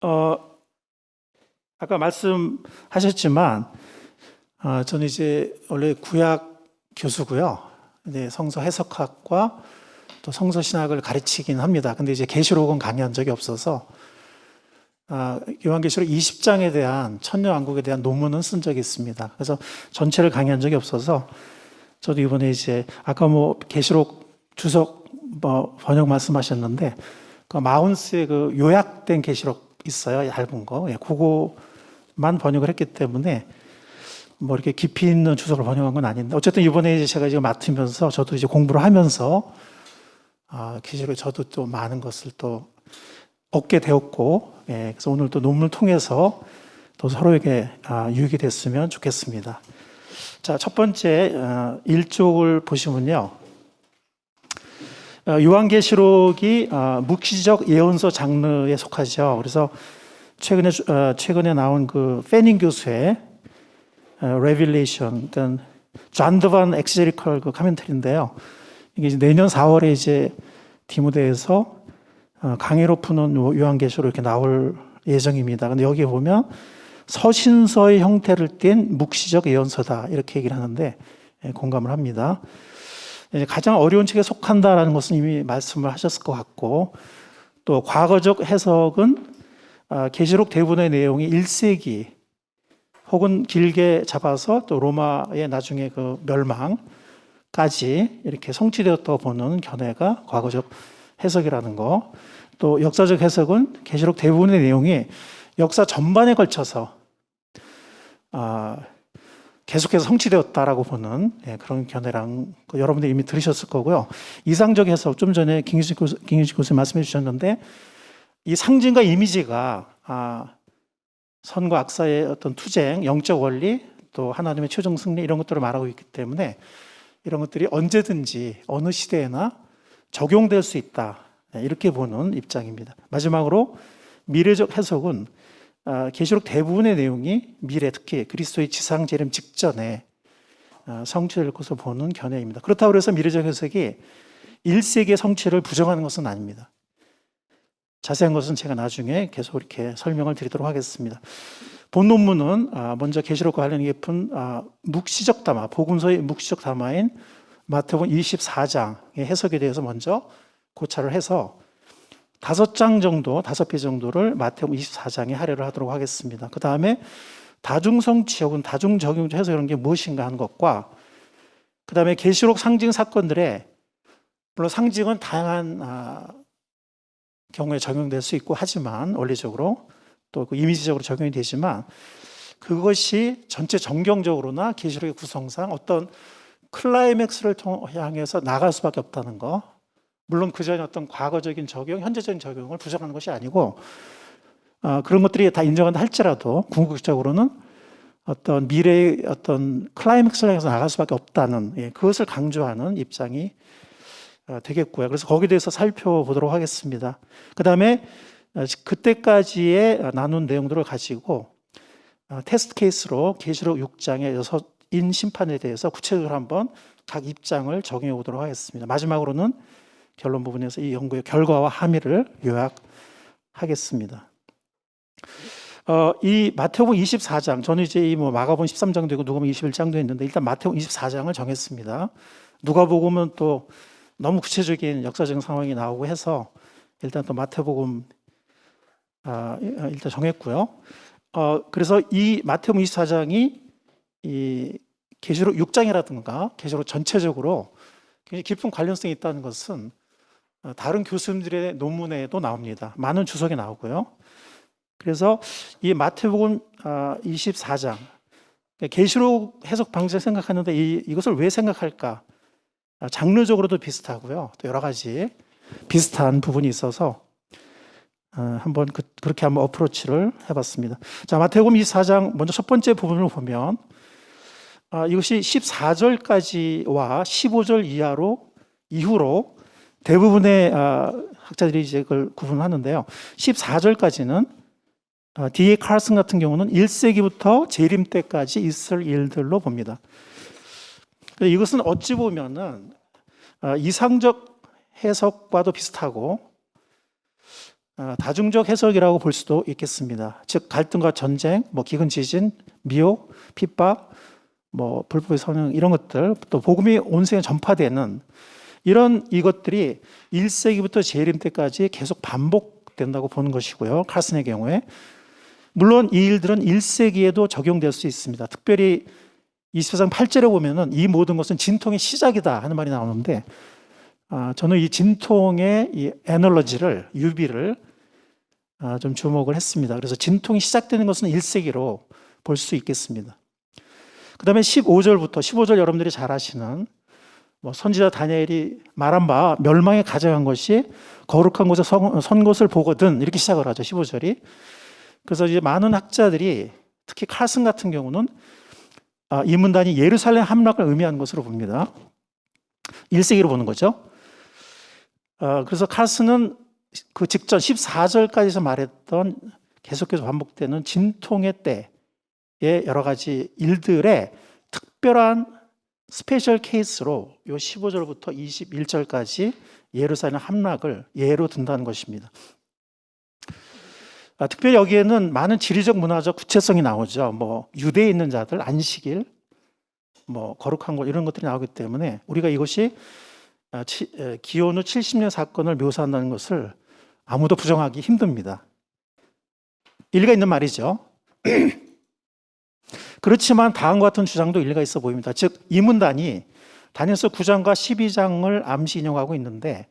어, 아까 말씀하셨지만, 저는 이제 원래 구약 교수고요. 네, 성서 해석학과 또 성서 신학을 가르치긴 합니다. 근데 이제 계시록은 강의한 적이 없어서, 요한계시록 20장에 대한 천년왕국에 대한 논문은 쓴 적이 있습니다. 그래서 전체를 강의한 적이 없어서, 저도 이번에 이제 아까 계시록 주석 번역 말씀하셨는데, 그 마운스의 그 요약된 계시록 있어요. 얇은 거. 예, 그거만 번역을 했기 때문에 뭐 이렇게 깊이 있는 주석을 번역한 건 아닌데, 어쨌든 이번에 이제 제가 지금 맡으면서 저도 이제 공부를 하면서 계시록 저도 또 많은 것을 또 얻게 되었고, 예, 그래서 오늘 또 논문을 통해서 또 서로에게 유익이 됐으면 좋겠습니다. 자, 첫 번째 1쪽을 보시면요. 요한계시록이 묵시적 예언서 장르에 속하죠. 그래서 최근에 나온 그 페닝 교수의 Revelation, 존 드반 엑세리컬 그 카멘터리인데요. 이게 이제 내년 4월에 이제 디모데에서 강의로 푸는 요한계시록 이렇게 나올 예정입니다. 근데 여기 보면 서신서의 형태를 띤 묵시적 예언서다 이렇게 얘기를 하는데 공감을 합니다. 가장 어려운 책에 속한다라는 것은 이미 말씀을 하셨을 것 같고, 또 과거적 해석은 계시록 대부분의 내용이 1세기 혹은 길게 잡아서 또 로마의 나중에 그 멸망까지 이렇게 성취되었다고 보는 견해가 과거적 해석이라는 거. 또 역사적 해석은 계시록 대부분의 내용이 역사 전반에 걸쳐서 계속해서 성취되었다라고 보는 그런 견해랑 여러분들 이미 들으셨을 거고요. 이상적 해석, 좀 전에 김규식 교수님 말씀해 주셨는데, 이 상징과 이미지가 선과 악사의 어떤 투쟁, 영적 원리, 또 하나님의 최종 승리 이런 것들을 말하고 있기 때문에 이런 것들이 언제든지 어느 시대에나 적용될 수 있다, 이렇게 보는 입장입니다. 마지막으로 미래적 해석은 계시록 대부분의 내용이 미래, 특히 그리스도의 지상 재림 직전에 성취될 것을 보는 견해입니다. 그렇다고 해서 미래적 해석이 1세기의 성취를 부정하는 것은 아닙니다. 자세한 것은 제가 나중에 계속 이렇게 설명을 드리도록 하겠습니다. 본 논문은 먼저 계시록과 관련 깊은 묵시적 담화, 복음서의 묵시적 담화인 마태복음 24장의 해석에 대해서 먼저 고찰을 해서 5장 정도, 5배 정도를 마태복음 24장에 할애를 하도록 하겠습니다. 그 다음에 다중성취 혹은 다중적용 해석이라는 게 무엇인가 하는 것과, 그 다음에 계시록 상징 사건들의, 물론 상징은 다양한 경우에 적용될 수 있고 하지만 원리적으로 또 그 이미지적으로 적용이 되지만, 그것이 전체 정경적으로나 계시록의 구성상 어떤 클라이맥스를 향해서 나갈 수밖에 없다는 거. 물론 그 전에 어떤 과거적인 적용, 현재적인 적용을 부정하는 것이 아니고, 그런 것들이 다 인정한다 할지라도 궁극적으로는 어떤 미래의 어떤 클라이맥스를 향해서 나갈 수밖에 없다는, 그것을 강조하는 입장이 되겠고요. 그래서 거기에 대해서 살펴보도록 하겠습니다. 그 다음에 그때까지의 나눈 내용들을 가지고 테스트 케이스로 계시록 6장의 여섯인 심판에 대해서 구체적으로 한번 각 입장을 적용해 보도록 하겠습니다. 마지막으로는 결론 부분에서 이 연구의 결과와 함의를 요약하겠습니다. 이 마태복음 24장, 저는 이제 이 마가복음 13장도 있고 누가복음 21장도 있는데, 일단 마태복음 24장을 정했습니다. 누가복음은 또 너무 구체적인 역사적인 상황이 나오고 해서 일단 또 마태복음 일단 정했고요. 그래서 이 마태복음 24장이 이 계시록 6장이라든가 계시록 전체적으로 굉장히 깊은 관련성이 있다는 것은 다른 교수님들의 논문에도 나옵니다. 많은 주석이 나오고요. 그래서 이 마태복음 24장, 계시록 해석 방식을 생각하는데 이것을 왜 생각할까? 장르적으로도 비슷하고요. 또 여러 가지 비슷한 부분이 있어서 한번 그렇게 한번 어프로치를 해봤습니다. 자, 마태복음 24장 먼저 첫 번째 부분을 보면 이것이 14절까지와 15절 이후로 대부분의 학자들이 이제 그걸 구분하는데요. 14절까지는 D.A. 칼슨 같은 경우는 1세기부터 재림 때까지 있을 일들로 봅니다. 이것은 어찌 보면은 이상적 해석과도 비슷하고 다중적 해석이라고 볼 수도 있겠습니다. 즉 갈등과 전쟁, 기근 지진, 미혹, 핍박, 불법의 성령 이런 것들, 또 복음이 온 세상에 전파되는 이런 이것들이 1세기부터 재림 때까지 계속 반복된다고 보는 것이고요. 칼슨의 경우에 물론 이 일들은 1세기에도 적용될 수 있습니다. 특별히 24장 8절에 보면은 이 모든 것은 진통의 시작이다 하는 말이 나오는데 저는 이 진통의 이 애널러지를 유비를 좀 주목을 했습니다. 그래서 진통이 시작되는 것은 1세기로 볼 수 있겠습니다. 그 다음에 15절 여러분들이 잘 아시는 선지자 다니엘이 말한 바 멸망에 가져간 것이 거룩한 곳에 선 것을 보거든 이렇게 시작을 하죠. 15절이. 그래서 이제 많은 학자들이 특히 칼슨 같은 경우는 이 문단이 예루살렘 함락을 의미하는 것으로 봅니다. 1세기로 보는 거죠. 그래서 칼슨은 그 직전 14절까지서 말했던 계속해서 반복되는 진통의 때의 여러 가지 일들의 특별한 스페셜 케이스로 요 15절부터 21절까지 예루살렘 함락을 예로 든다는 것입니다. 특별히 여기에는 많은 지리적 문화적 구체성이 나오죠. 유대에 있는 자들, 안식일, 거룩한 것 이런 것들이 나오기 때문에 우리가 이것이 기원 후 70년 사건을 묘사한다는 것을 아무도 부정하기 힘듭니다. 일리가 있는 말이죠. 그렇지만 다음과 같은 주장도 일리가 있어 보입니다. 즉, 이 문단이 다니엘서 9장과 12장을 암시 인용하고 있는데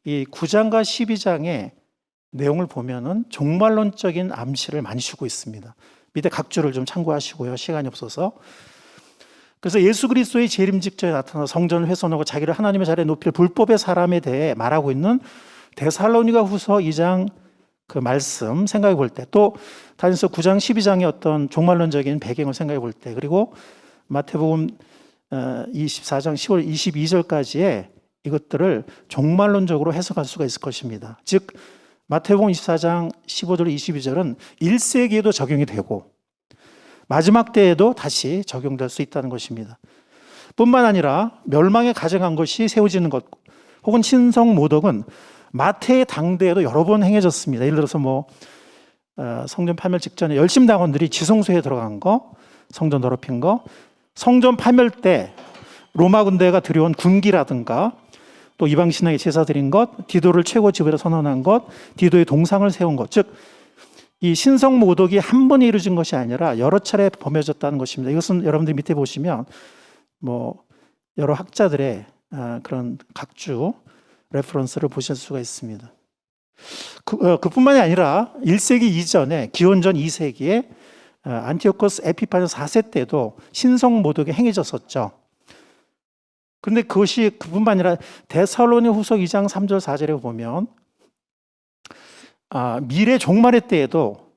이 9장과 12장의 내용을 보면은 종말론적인 암시를 많이 주고 있습니다. 밑에 각 줄을 좀 참고하시고요. 시간이 없어서. 그래서 예수 그리스도의 재림 직전에 나타나 성전을 훼손하고 자기를 하나님의 자리에 높일 불법의 사람에 대해 말하고 있는 데살로니가 후서 2장 그 말씀 생각해 볼 때, 또 다니엘서 9장 12장의 어떤 종말론적인 배경을 생각해 볼 때, 그리고 마태복음 24장 10월 22절까지의 이것들을 종말론적으로 해석할 수가 있을 것입니다. 즉 마태복음 24장 15절 22절은 1세기에도 적용이 되고 마지막 때에도 다시 적용될 수 있다는 것입니다. 뿐만 아니라 멸망에 가져간 것이 세워지는 것 혹은 신성 모독은 마태의 당대에도 여러 번 행해졌습니다. 예를 들어서 성전 파멸 직전에 열심당원들이 지성소에 들어간 거, 성전 더럽힌 거, 성전 파멸 때 로마 군대가 들여온 군기라든가 또 이방 신앙에 제사 드린 것, 디도를 최고 지배로 선언한 것, 디도의 동상을 세운 것, 즉 이 신성 모독이 한 번에 이루어진 것이 아니라 여러 차례 범해졌다는 것입니다. 이것은 여러분들 밑에 보시면 여러 학자들의 그런 각주 레퍼런스를 보실 수가 있습니다. 그뿐만이 아니라 1세기 이전에 기원전 2세기에 안티오코스 에피파네스 4세 때도 신성 모독이 행해졌었죠. 그런데 그것이 그뿐만 아니라 데살로니 후서 2장 3절 4절에 보면 미래 종말의 때에도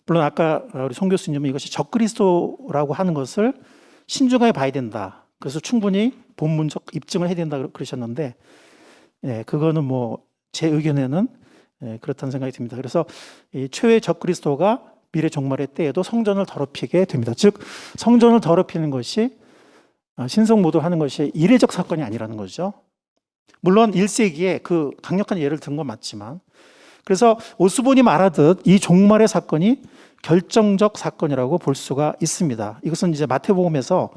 물론 아까 우리 송 교수님은 이것이 적그리스도라고 하는 것을 신중하게 봐야 된다. 그래서 충분히 본문적 입증을 해야 된다 그러셨는데 그거는 제 의견에는 그렇다는 생각이 듭니다. 그래서 이 최후의 적그리스도가 미래 종말의 때에도 성전을 더럽히게 됩니다. 즉 성전을 더럽히는 것이 신성모독하는 것이 이례적 사건이 아니라는 거죠. 물론 1세기에 그 강력한 예를 든 건 맞지만, 그래서 오스본이 말하듯 이 종말의 사건이 결정적 사건이라고 볼 수가 있습니다. 이것은 이제 마태복음에서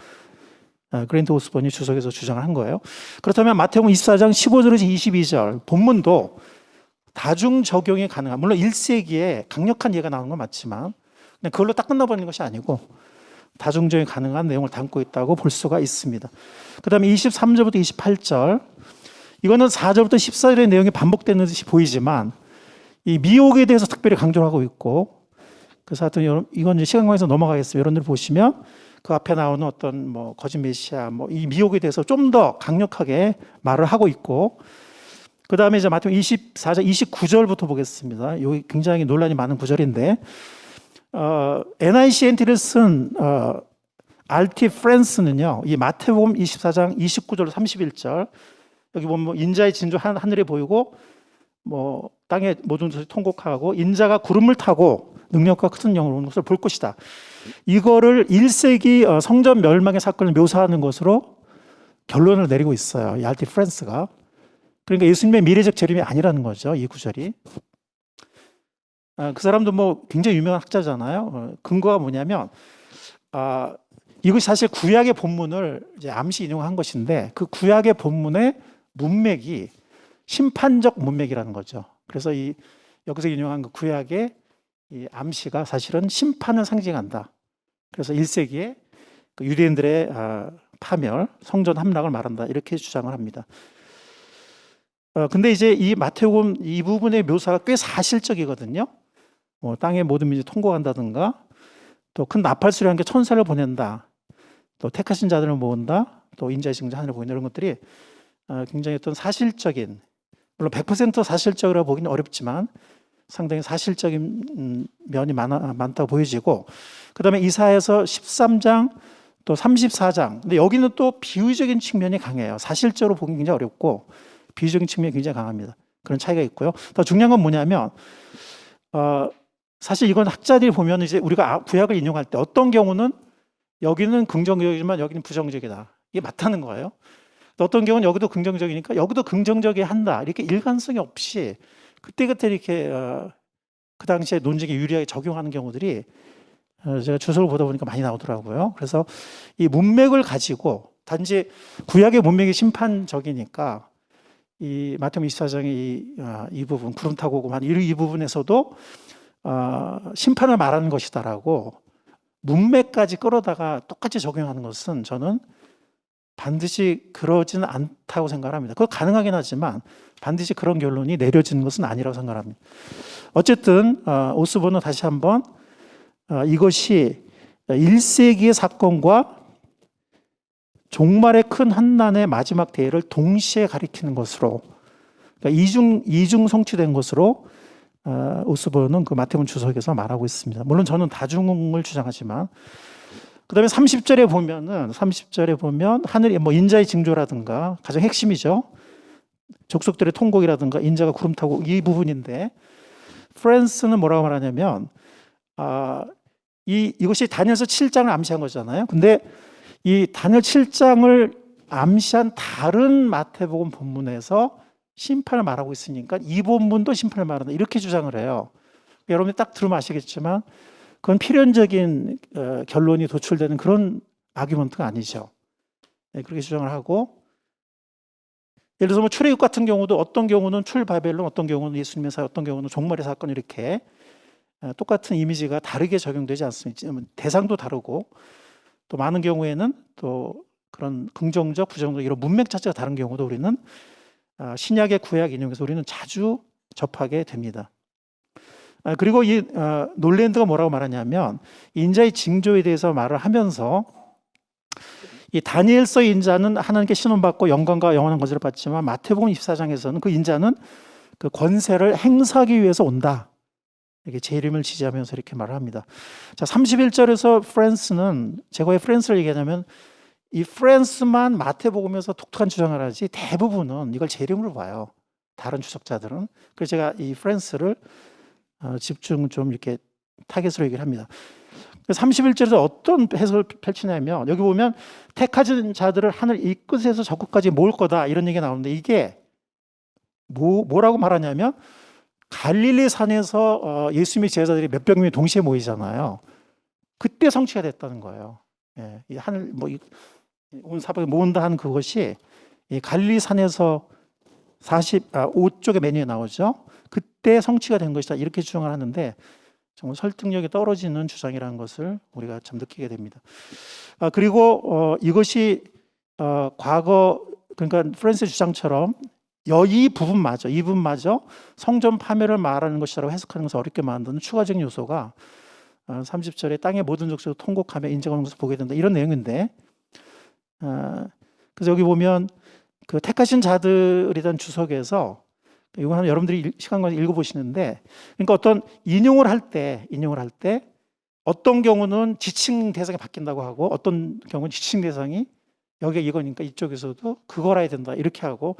그랜트 오스본이 주석에서 주장한 거예요. 그렇다면 마태복음 24장 15절에서 22절 본문도 다중 적용이 가능한, 물론 1세기에 강력한 예가 나오는 건 맞지만 그냥 그걸로 딱 끝나버리는 것이 아니고 다중 적용이 가능한 내용을 담고 있다고 볼 수가 있습니다. 그 다음에 23절부터 28절, 이거는 4절부터 14절의 내용이 반복되는 듯이 보이지만 이 미혹에 대해서 특별히 강조를 하고 있고, 그래서 하여튼 이건 이제 시간 관계에서 넘어가겠습니다. 여러분들 보시면 그 앞에 나오는 어떤 거짓 메시아 이 미혹에 대해서 좀 더 강력하게 말을 하고 있고, 그 다음에 이제 마태복음 24장 29절부터 보겠습니다. 여기 굉장히 논란이 많은 구절인데, NICNT를 쓴 RT 프랜스는요, 이 마태복음 24장 29절 31절 여기 보면 인자의 진주 하늘에 보이고 땅의 모든 것을 통곡하고 인자가 구름을 타고 능력과 큰 영으로 오는 것을 볼 것이다. 이거를 1세기 성전 멸망의 사건을 묘사하는 것으로 결론을 내리고 있어요. 이 RT 프랜스가. 그러니까 예수님의 미래적 재림이 아니라는 거죠, 이 구절이. 그 사람도 뭐 굉장히 유명한 학자잖아요. 근거가 뭐냐면 이것이 사실 구약의 본문을 이제 암시 인용한 것인데 그 구약의 본문의 문맥이 심판적 문맥이라는 거죠. 그래서 이 여기서 인용한 그 구약의 이 암시가 사실은 심판을 상징한다. 그래서 1세기에 그 유대인들의 파멸, 성전 함락을 말한다. 이렇게 주장을 합니다. 근데 이제 이 마태복음 이 부분의 묘사가 꽤 사실적이거든요. 뭐 땅의 모든 민족이 통곡한다든가, 또 큰 나팔소리 함께 천사를 보낸다, 또 택하신 자들을 모은다, 또 인자의 증자 하늘을 보인다, 이런 것들이 굉장히 어떤 사실적인, 물론 100% 사실적이라고 보기는 어렵지만 상당히 사실적인 면이 많다고 보여지고, 그 다음에 이사야서 13장 또 34장, 근데 여기는 또 비유적인 측면이 강해요. 사실적으로 보기 굉장히 어렵고 비유적인 측면이 굉장히 강합니다. 그런 차이가 있고요. 더 중요한 건 뭐냐면 사실 이건 학자들이 보면 이제 우리가 구약을 인용할 때 어떤 경우는 여기는 긍정적이지만 여기는 부정적이다, 이게 맞다는 거예요. 또 어떤 경우는 여기도 긍정적이니까 여기도 긍정적이어야 한다, 이렇게 일관성이 없이 그때그때 이렇게 그 당시에 논쟁에 유리하게 적용하는 경우들이 제가 주석을 보다 보니까 많이 나오더라고요. 그래서 이 문맥을 가지고, 단지 구약의 문맥이 심판적이니까 이 마태복음 24장의 이 부분, 구름 타고 오고 이 부분에서도 심판을 말하는 것이다라고 문맥까지 끌어다가 똑같이 적용하는 것은 저는 반드시 그러지는 않다고 생각합니다. 그거 가능하긴 하지만 반드시 그런 결론이 내려지는 것은 아니라고 생각합니다. 어쨌든 오스본은 다시 한번 이것이 1세기의 사건과 종말의 큰 환난의 마지막 대회를 동시에 가리키는 것으로, 그러니까 이중 성취된 것으로 오스본은 그 마태복음 주석에서 말하고 있습니다. 물론 저는 다중을 주장하지만, 그다음에 30절에 보면 하늘이 뭐 인자의 징조라든가, 가장 핵심이죠. 족속들의 통곡이라든가 인자가 구름 타고, 이 부분인데 프랜스는 뭐라고 말하냐면 이것이 다니엘서 7장을 암시한 거잖아요. 근데 이 다니엘 7장을 암시한 다른 마태복음 본문에서 심판을 말하고 있으니까 이 본문도 심판을 말한다, 이렇게 주장을 해요. 여러분이 딱 들으면 아시겠지만 그건 필연적인 결론이 도출되는 그런 아규먼트가 아니죠. 네, 그렇게 주장을 하고, 예를 들어서 뭐 출애굽 같은 경우도 어떤 경우는 출바벨론, 어떤 경우는 예수님의 사건, 어떤 경우는 종말의 사건, 이렇게 똑같은 이미지가 다르게 적용되지 않습니까? 대상도 다르고, 또 많은 경우에는 또 그런 긍정적, 부정적 이런 문맥 자체가 다른 경우도 우리는 신약의 구약 인용에서 우리는 자주 접하게 됩니다. 그리고 이 놀랜드가 뭐라고 말하냐면, 인자의 징조에 대해서 말을 하면서 이 다니엘서 인자는 하나님께 신원받고 영광과 영원한 것을 받지만 마태복음 24장에서는 그 인자는 그 권세를 행사하기 위해서 온다, 이렇게 재림을 지지하면서 이렇게 말을 합니다. 자, 31절에서 프랜스는, 제가 왜 프랜스를 얘기하냐면 이 프랜스만 마태복음에서 독특한 주장을 하지 대부분은 이걸 재림으로 봐요, 다른 주석자들은. 그래서 제가 이 프랜스를 집중 좀 이렇게 타겟으로 얘기를 합니다. 31절에서 어떤 해석을 펼치냐면, 여기 보면 택하신 자들을 하늘 이 끝에서 저 끝까지 모을 거다, 이런 얘기가 나오는데, 이게 뭐라고 말하냐면 갈릴리 산에서 예수님의 제자들이 몇백 명이 동시에 모이잖아요. 그때 성취가 됐다는 거예요. 예, 이 하늘 온 사방에 모은다 하는 그것이 이 갈릴리 산에서 45쪽의 메뉴에 나오죠. 그때 성취가 된 것이다, 이렇게 주장을 하는데 정말 설득력이 떨어지는 주장이라는 것을 우리가 참 느끼게 됩니다. 그리고 이것이 과거, 그러니까 프랜스의 주장처럼 이 부분마저 성전 파멸을 말하는 것이라고 해석하는 것을 어렵게 만드는 추가적인 요소가 30절에 땅의 모든 족속을 통곡하며 인정하는 것을 보게 된다, 이런 내용인데, 그래서 여기 보면 그 택하신 자들이란 주석에서, 이거 여러분들이 시간 가지고 읽어보시는데, 그러니까 어떤 인용을 할 때 어떤 경우는 지칭 대상이 바뀐다고 하고, 어떤 경우는 지칭 대상이 여기가 이거니까 이쪽에서도 그거라 해야 된다, 이렇게 하고,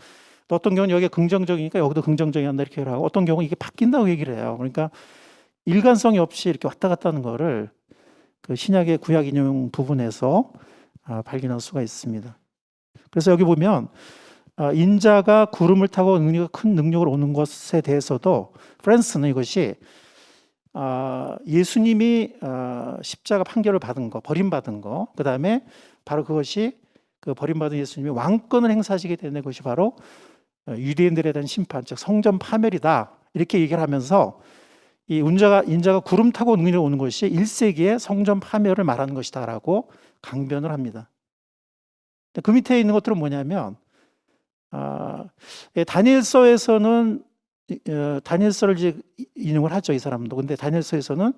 또 어떤 경우는 여기가 긍정적이니까 여기도 긍정적이야 한다, 이렇게 하고, 어떤 경우는 이게 바뀐다고 얘기를 해요. 그러니까 일관성이 없이 이렇게 왔다 갔다 하는 거를 그 신약의 구약 인용 부분에서 발견할 수가 있습니다. 그래서 여기 보면 인자가 구름을 타고 큰 능력을 오는 것에 대해서도 프랜스는 이것이 예수님이 십자가 판결을 받은 거, 버림받은 거, 그 다음에 바로 그것이 그 버림받은 예수님이 왕권을 행사하시게 되는 것이 바로 유대인들에 대한 심판, 즉 성전 파멸이다. 이렇게 얘기를 하면서 이 인자가 구름 타고 내려오는 것이 1세기의 성전 파멸을 말하는 것이다라고 강변을 합니다. 그 밑에 있는 것들은 뭐냐면 다니엘서에서는 다니엘서를 이제 인용을 하죠, 이 사람도. 근데 다니엘서에서는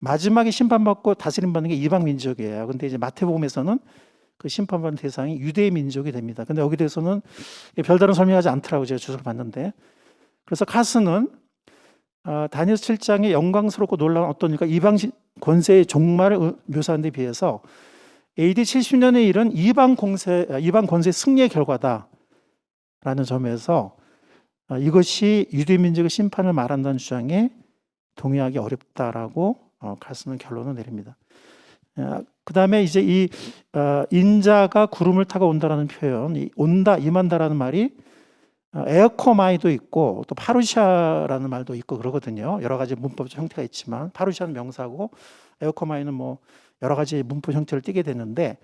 마지막에 심판받고 다스림받는 게 이방 민족이에요. 근데 이제 마태복음에서는 그 심판받는 대상이 유대 민족이 됩니다. 근데 여기 대해서는 별다른 설명하지 않더라고요. 제가 주소를 봤는데. 그래서 카스는 다니엘서 7장의 영광스럽고 놀라운 어떤 일과 이방 권세의 종말을 묘사한 데 비해서 AD 70년의 일은 이방 권세 승리의 결과다라는 점에서 이것이 유대 민족의 심판을 말한다는 주장에 동의하기 어렵다라고 카스는 결론을 내립니다. 그 다음에 이제 이 인자가 구름을 타고 온다라는 표현, 이 온다, 임한다라는 말이 에어코마이도 있고 또 파루샤라는 말도 있고 그러거든요. 여러 가지 문법적 형태가 있지만 파루샤는 명사고 에어코마이는 뭐 여러 가지 문법 형태를 띠게 되는데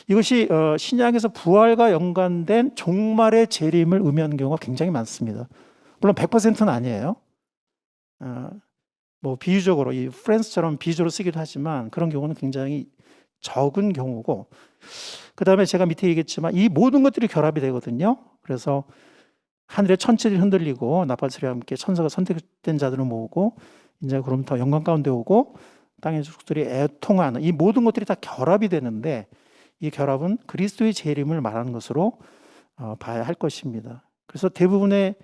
이것이 신약에서 부활과 연관된 종말의 재림을 의미하는 경우가 굉장히 많습니다. 물론 100%는 아니에요. 뭐 비유적으로 이 프렌스처럼 비유적으로 쓰기도 하지만 그런 경우는 굉장히 적은 경우고, 그 다음에 제가 밑에 얘기했지만 이 모든 것들이 결합이 되거든요. 그래서 하늘의 천체들이 흔들리고 나팔소리와 함께 천사가 선택된 자들을 모으고 이제 구름부터 영광 가운데 오고 땅의 족속들이 애통하는 이 모든 것들이 다 결합이 되는데 이 결합은 그리스도의 재림을 말하는 것으로 봐야 할 것입니다. 그래서 대부분의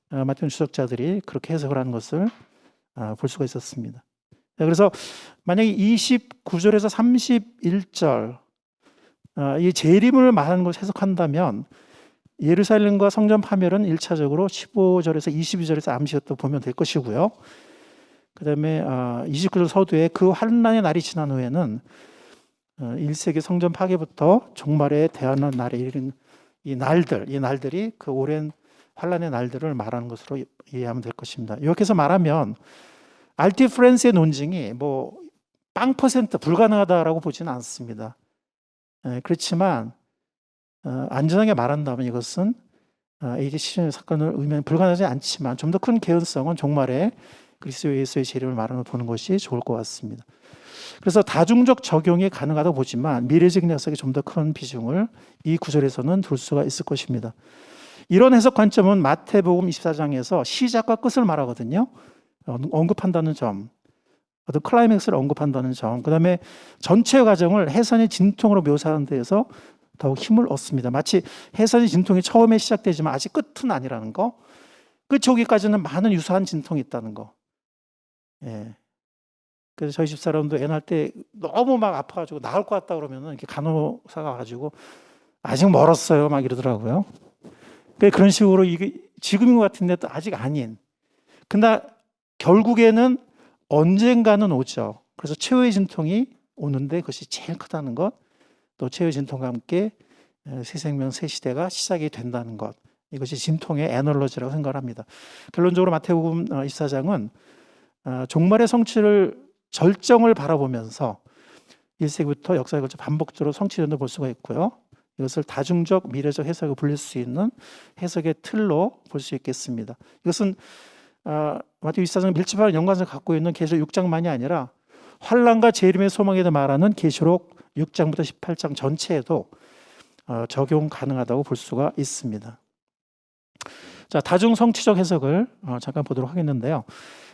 마태복음 주석자들이 그렇게 해석을 하는 것을 볼 수가 있었습니다. 그래서 만약에 29절에서 31절 이 재림을 말하는 것을 해석한다면 예루살렘과 성전 파멸은 1차적으로 15절에서 22절에서 암시였다고 보면 될 것이고요. 그 다음에 29절 서두에 그 환난의 날이 지난 후에는 1세기 성전 파괴부터 종말에 대하는 날에 이르는 이 날들이 그 오랜 환난의 날들을 말하는 것으로 이해하면 될 것입니다. 이렇게 해서 말하면 알티 프렌스의 논증이 뭐 0% 불가능하다라고 보지는 않습니다. 그렇지만 안전하게 말한다면 이것은 AD 70년 사건을 의미하는 불가능하지 않지만 좀 더 큰 개연성은 종말에 그리스도 예수의 재림을 말하는 걸 보는 것이 좋을 것 같습니다. 그래서 다중적 적용이 가능하다고 보지만 미래적인 해석에 좀 더 큰 비중을 이 구절에서는 둘 수가 있을 것입니다. 이런 해석 관점은 마태복음 24장에서 시작과 끝을 말하거든요. 언급한다는 점, 어떤 클라이맥스를 언급한다는 점, 그 다음에 전체 과정을 해선의 진통으로 묘사하는 데에서 더욱 힘을 얻습니다. 마치 해선의 진통이 처음에 시작되지만 아직 끝은 아니라는 거, 끝이 오기까지는 많은 유사한 진통이 있다는 거. 예. 그래서 저희 집사람도 애 낳을 때 너무 막 아파가지고 나을 것 같다 그러면은 이렇게 간호사가 와가지고 아직 멀었어요 막 이러더라고요. 그런 식으로 이게 지금인 것 같은데 또 아직 아닌. 근데 결국에는 언젠가는 오죠. 그래서 최후의 진통이 오는데 그것이 제일 크다는 것, 또 최후의 진통과 함께 새 생명, 새 시대가 시작이 된다는 것, 이것이 진통의 에널로지라고 생각을 합니다. 결론적으로 마태복음 24장은 종말의 성취를 절정을 바라보면서 1세기부터 역사에 걸쳐 반복적으로 성취된다고 볼 수가 있고요. 이것을 다중적, 미래적 해석을 불릴 수 있는 해석의 틀로 볼 수 있겠습니다. 이것은 마태복음 24장 밀집한 연관성을 갖고 있는 계시록 6장만이 아니라 환난과 재림의 소망에 대해 말하는 계시록 6장부터 18장 전체에도 적용 가능하다고 볼 수가 있습니다. 자, 다중 성취적 해석을 잠깐 보도록 하겠는데요.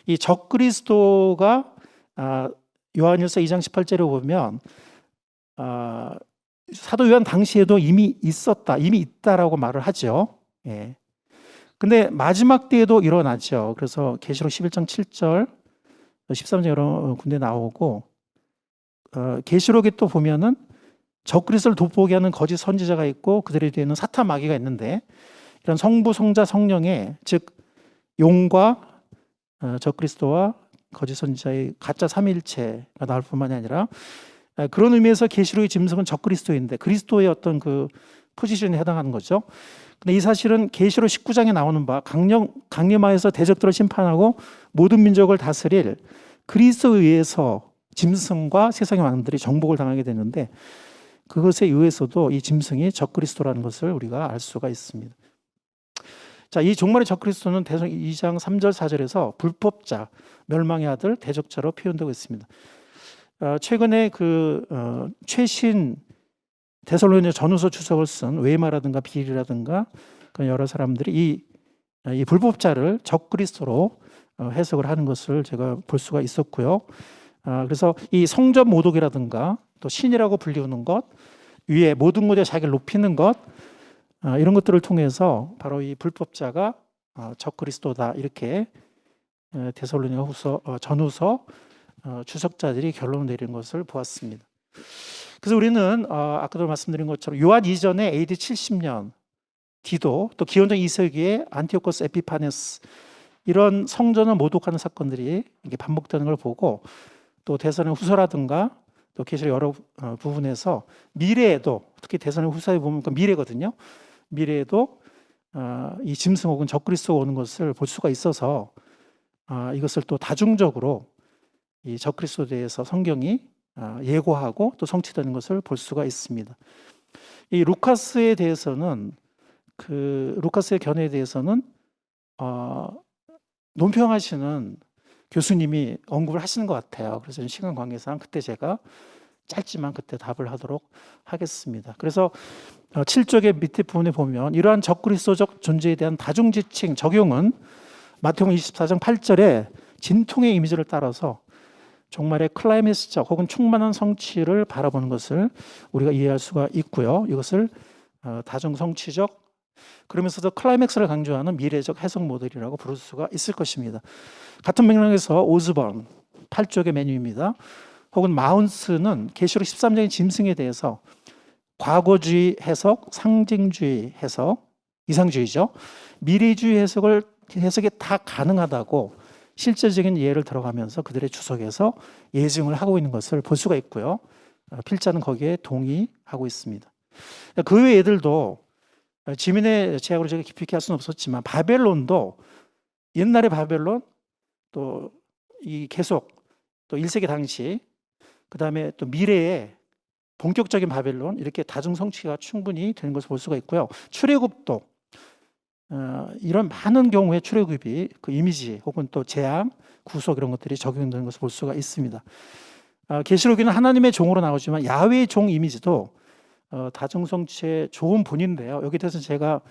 이 적그리스도가 요한일서 2장 18절에 보면 사도 요한 당시에도 이미 있다라고 말을 하죠. 예. 근데 마지막 때에도 일어나죠. 그래서 계시록 11장 7절, 13장 여러 군데 나오고 계시록에 또 보면은 적그리스도를 돋보게 하는 거짓 선지자가 있고 그들에 뒤에는 사탄 마귀가 있는데 이런 성부, 성자, 성령의 즉 용과 적그리스도와 거짓 선지자의 가짜 삼위일체가 나올 뿐만이 아니라 그런 의미에서 계시록의 짐승은 적그리스도인데 그리스도의 어떤 그 포지션에 해당하는 거죠. 근데 이 사실은 계시록 19장에 나오는 바 강림하여서 대적들을 심판하고 모든 민족을 다스릴 그리스도에 의해서 짐승과 세상의 왕들이 정복을 당하게 되는데 그것에 의해서도 이 짐승이 적그리스도라는 것을 우리가 알 수가 있습니다. 자, 이 종말의 적그리스도는 대성서 2장 3절 4절에서 불법자, 멸망의 아들, 대적자로 표현되고 있습니다. 최근에 최신 데살로니가 전후서 주석을 쓴 웨이마라든가 빌이라든가 여러 사람들이 이 불법자를 적그리스도로 해석을 하는 것을 제가 볼 수가 있었고요. 그래서 이 성전 모독이라든가 또 신이라고 불리우는 것, 위에 모든 곳에 자기를 높이는 것, 이런 것들을 통해서 바로 이 불법자가 적그리스도다 이렇게 데살로니가 전후서 주석자들이 결론을 내리는 것을 보았습니다. 그래서 우리는 아까도 말씀드린 것처럼 요한 이전에 AD 70년 디도 또 기원전 2세기에 안티오코스 에피파네스 이런 성전을 모독하는 사건들이 이게 반복되는 걸 보고 또 대선의 후서라든가 또 계시록 여러 부분에서 미래에도 특히 대선의 후서에 보면 그 미래거든요. 미래에도 이 짐승 혹은 적그리스도가 오는 것을 볼 수가 있어서 이것을 또 다중적으로 이 적그리스도에 대해서 성경이 예고하고 또 성취되는 것을 볼 수가 있습니다. 이 루카스에 대해서는 루카스의 견해에 대해서는 논평하시는 교수님이 언급을 하시는 것 같아요. 그래서 시간 관계상 그때 제가 짧지만 그때 답을 하도록 하겠습니다. 그래서 7쪽의 밑에 부분에 보면 이러한 적그리스도적 존재에 대한 다중지칭 적용은 마태복음 24장 8절에 진통의 이미지를 따라서 종말의 클라이맥스적 혹은 충만한 성취를 바라보는 것을 우리가 이해할 수가 있고요. 이것을 다중성취적 그러면서도 클라이맥스를 강조하는 미래적 해석 모델이라고 부를 수가 있을 것입니다. 같은 맥락에서 오즈번 8쪽의 메뉴입니다. 혹은 마운스는 계시록 13장의 짐승에 대해서 과거주의 해석, 상징주의 해석, 이상주의죠. 미래주의 해석이 다 가능하다고 실제적인 예를 들어가면서 그들의 주석에서 예증을 하고 있는 것을 볼 수가 있고요. 필자는 거기에 동의하고 있습니다. 그 외 애들도 지민의 제약으로 제가 깊이 있게 할 수는 없었지만 바벨론도 옛날의 바벨론 또 이 계속 또 1세기 당시 그 다음에 또 미래의 본격적인 바벨론 이렇게 다중성취가 충분히 되는 것을 볼 수가 있고요. 출애굽도 이런 많은 경우에 출애굽이 그 이미지 혹은 또 재앙, 구속 이런 것들이 적용되는 것을 볼 수가 있습니다. 계시록에는 하나님의 종으로 나오지만 야훼의 종 이미지도 다중성취의 좋은 본인인데요. 여기 대해서 제가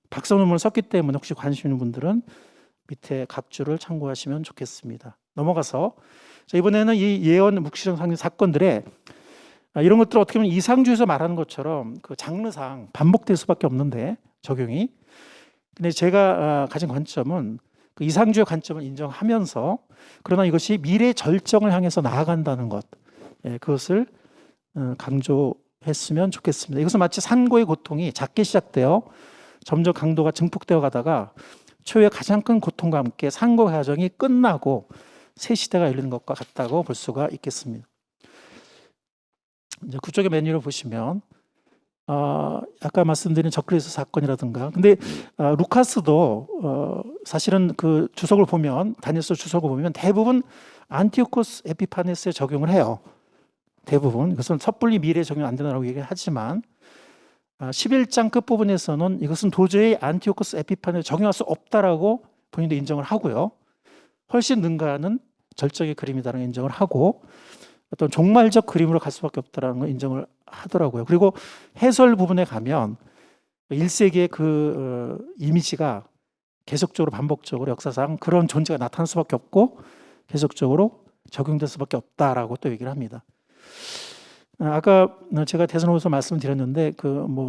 박사 논문을 썼기 때문에 혹시 관심 있는 분들은 밑에 각 줄을 참고하시면 좋겠습니다. 넘어가서 이번에는 이 예언 묵시적 상징 사건들의 이런 것들을 어떻게 보면 이상주에서 말하는 것처럼 그 장르상 반복될 수밖에 없는데 적용이. 근데 제가 가진 관점은 그 이상주의 관점을 인정하면서 그러나 이것이 미래 절정을 향해서 나아간다는 것, 그것을 강조했으면 좋겠습니다. 이것은 마치 산고의 고통이 작게 시작되어 점점 강도가 증폭되어 가다가 초유의 가장 큰 고통과 함께 산고 과정이 끝나고 새 시대가 열리는 것과 같다고 볼 수가 있겠습니다. 이제 그쪽의 메뉴를 보시면 아까 말씀드린 적그리스도 사건이라든가 근데 루카스도 사실은 그 주석을 보면 다니엘서 주석을 보면 대부분 안티오코스 에피파네스에 적용을 해요. 대부분 이것은 섣불리 미래에 적용 안 된다고 얘기하지만 11장 끝부분에서는 이것은 도저히 안티오코스 에피파네스에 적용할 수 없다라고 본인도 인정을 하고요. 훨씬 능가하는 절정의 그림이다라는 인정을 하고 어떤 종말적 그림으로 갈 수밖에 없다라는 걸 인정을 하더라고요. 그리고 해설 부분에 가면 1세기의 그 이미지가 계속적으로 반복적으로 역사상 그런 존재가 나타날 수밖에 없고 계속적으로 적용될 수밖에 없다라고 또 얘기를 합니다. 아까 제가 대선호서 말씀드렸는데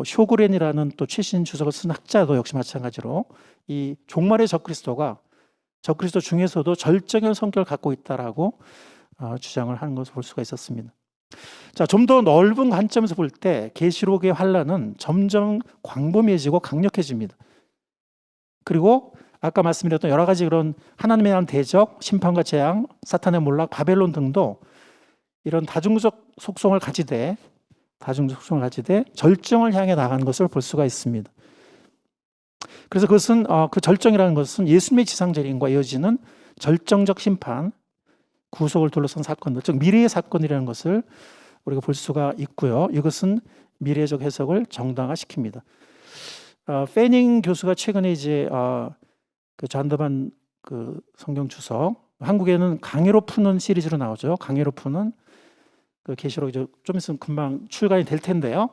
쇼그렌이라는 또 최신 주석을 쓴 학자도 역시 마찬가지로 이 종말의 적그리스도가 적그리스도 중에서도 절정의 성격을 갖고 있다라고 주장을 하는 것을 볼 수가 있었습니다. 자, 좀 더 넓은 관점에서 볼 때 계시록의 환란은 점점 광범위해지고 강력해집니다. 그리고 아까 말씀드렸던 여러 가지 그런 하나님에 대한 대적, 심판과 재앙, 사탄의 몰락, 바벨론 등도 이런 다중적 속성을 가지되 절정을 향해 나가는 것을 볼 수가 있습니다. 그래서 그것은 그 절정이라는 것은 예수님의 지상재림과 이어지는 절정적 심판, 구속을 둘러싼 사건들, 즉 미래의 사건이라는 것을 우리가 볼 수가 있고요. 이것은 미래적 해석을 정당화시킵니다. 페닝 교수가 최근에 이제 그 잔더반 그 성경 주석, 한국에는 강해로 푸는 시리즈로 나오죠. 강해로 푸는 그 계시록 좀 있으면 금방 출간이 될 텐데요.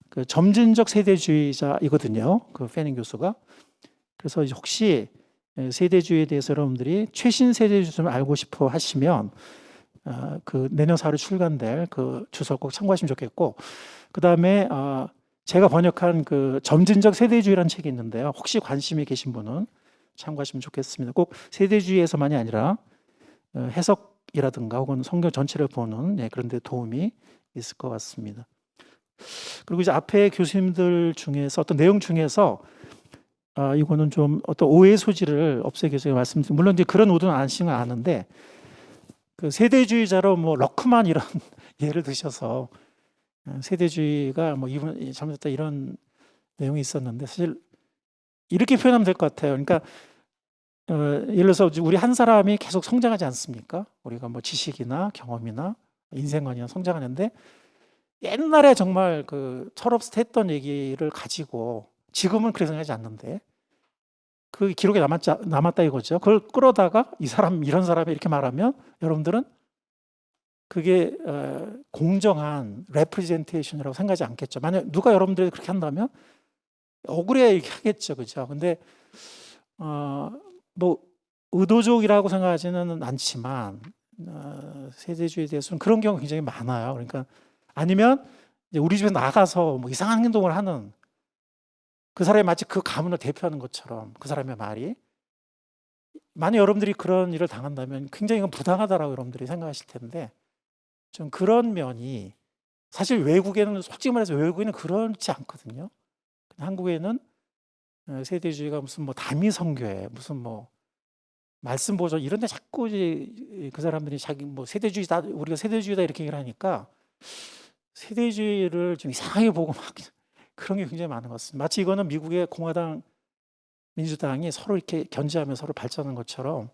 그 점진적 세대주의자이거든요. 그 페닝 교수가. 그래서 혹시 세대주의에 대해서 여러분들이 최신 세대주의 좀 알고 싶어 하시면 그 내년 4월에 출간될 그 주석 꼭 참고하시면 좋겠고, 그 다음에 제가 번역한 그 점진적 세대주의라는 책이 있는데요. 혹시 관심이 계신 분은 참고하시면 좋겠습니다. 꼭 세대주의에서만이 아니라 해석이라든가 혹은 성경 전체를 보는 그런 데 도움이 있을 것 같습니다. 그리고 이제 앞에 교수님들 중에서 어떤 내용 중에서 이거는 좀 어떤 오해 소지를 없애기 위해서 말씀드린, 물론 이제 그런 의도는 아시는 건 아는데, 그 세대주의자로 뭐 럭크만 이런 예를 드셔서 세대주의가 뭐 이분 잘못했다 이런 내용이 있었는데, 사실 이렇게 표현하면 될 것 같아요. 그러니까 예를 들어서 우리 한 사람이 계속 성장하지 않습니까? 우리가 뭐 지식이나 경험이나 인생관이나 성장하는데, 옛날에 정말 그 철없이 했던 얘기를 가지고 지금은 그렇게 생각하지 않는데 그 기록에 남았다 이거죠. 그걸 끌어다가 이 사람 이런 사람이 이렇게 말하면 여러분들은 그게 공정한 레프레젠테이션이라고 생각하지 않겠죠. 만약 누가 여러분들이 그렇게 한다면 억울해 하겠죠, 그죠? 근데 뭐 의도적이라고 생각하지는 않지만 세대주의에 대해서는 그런 경우가 굉장히 많아요. 그러니까 아니면 이제 우리 집에 나가서 뭐 이상한 행동을 하는 그 사람이 마치 그 가문을 대표하는 것처럼 그 사람의 말이, 만약 여러분들이 그런 일을 당한다면 굉장히 이건 부당하다라고 여러분들이 생각하실 텐데, 좀 그런 면이 사실 외국에는, 솔직히 말해서 외국에는 그렇지 않거든요. 한국에는 세대주의가 무슨 뭐 다미성교회, 무슨 뭐 말씀 보존 이런 데 자꾸 이제 그 사람들이 자기 뭐 세대주의다, 우리가 세대주의다 이렇게 얘기를 하니까 세대주의를 좀 이상하게 보고 막 그런 게 굉장히 많은 것 같습니다. 마치 이거는 미국의 공화당, 민주당이 서로 이렇게 견제하며 서로 발전하는 것처럼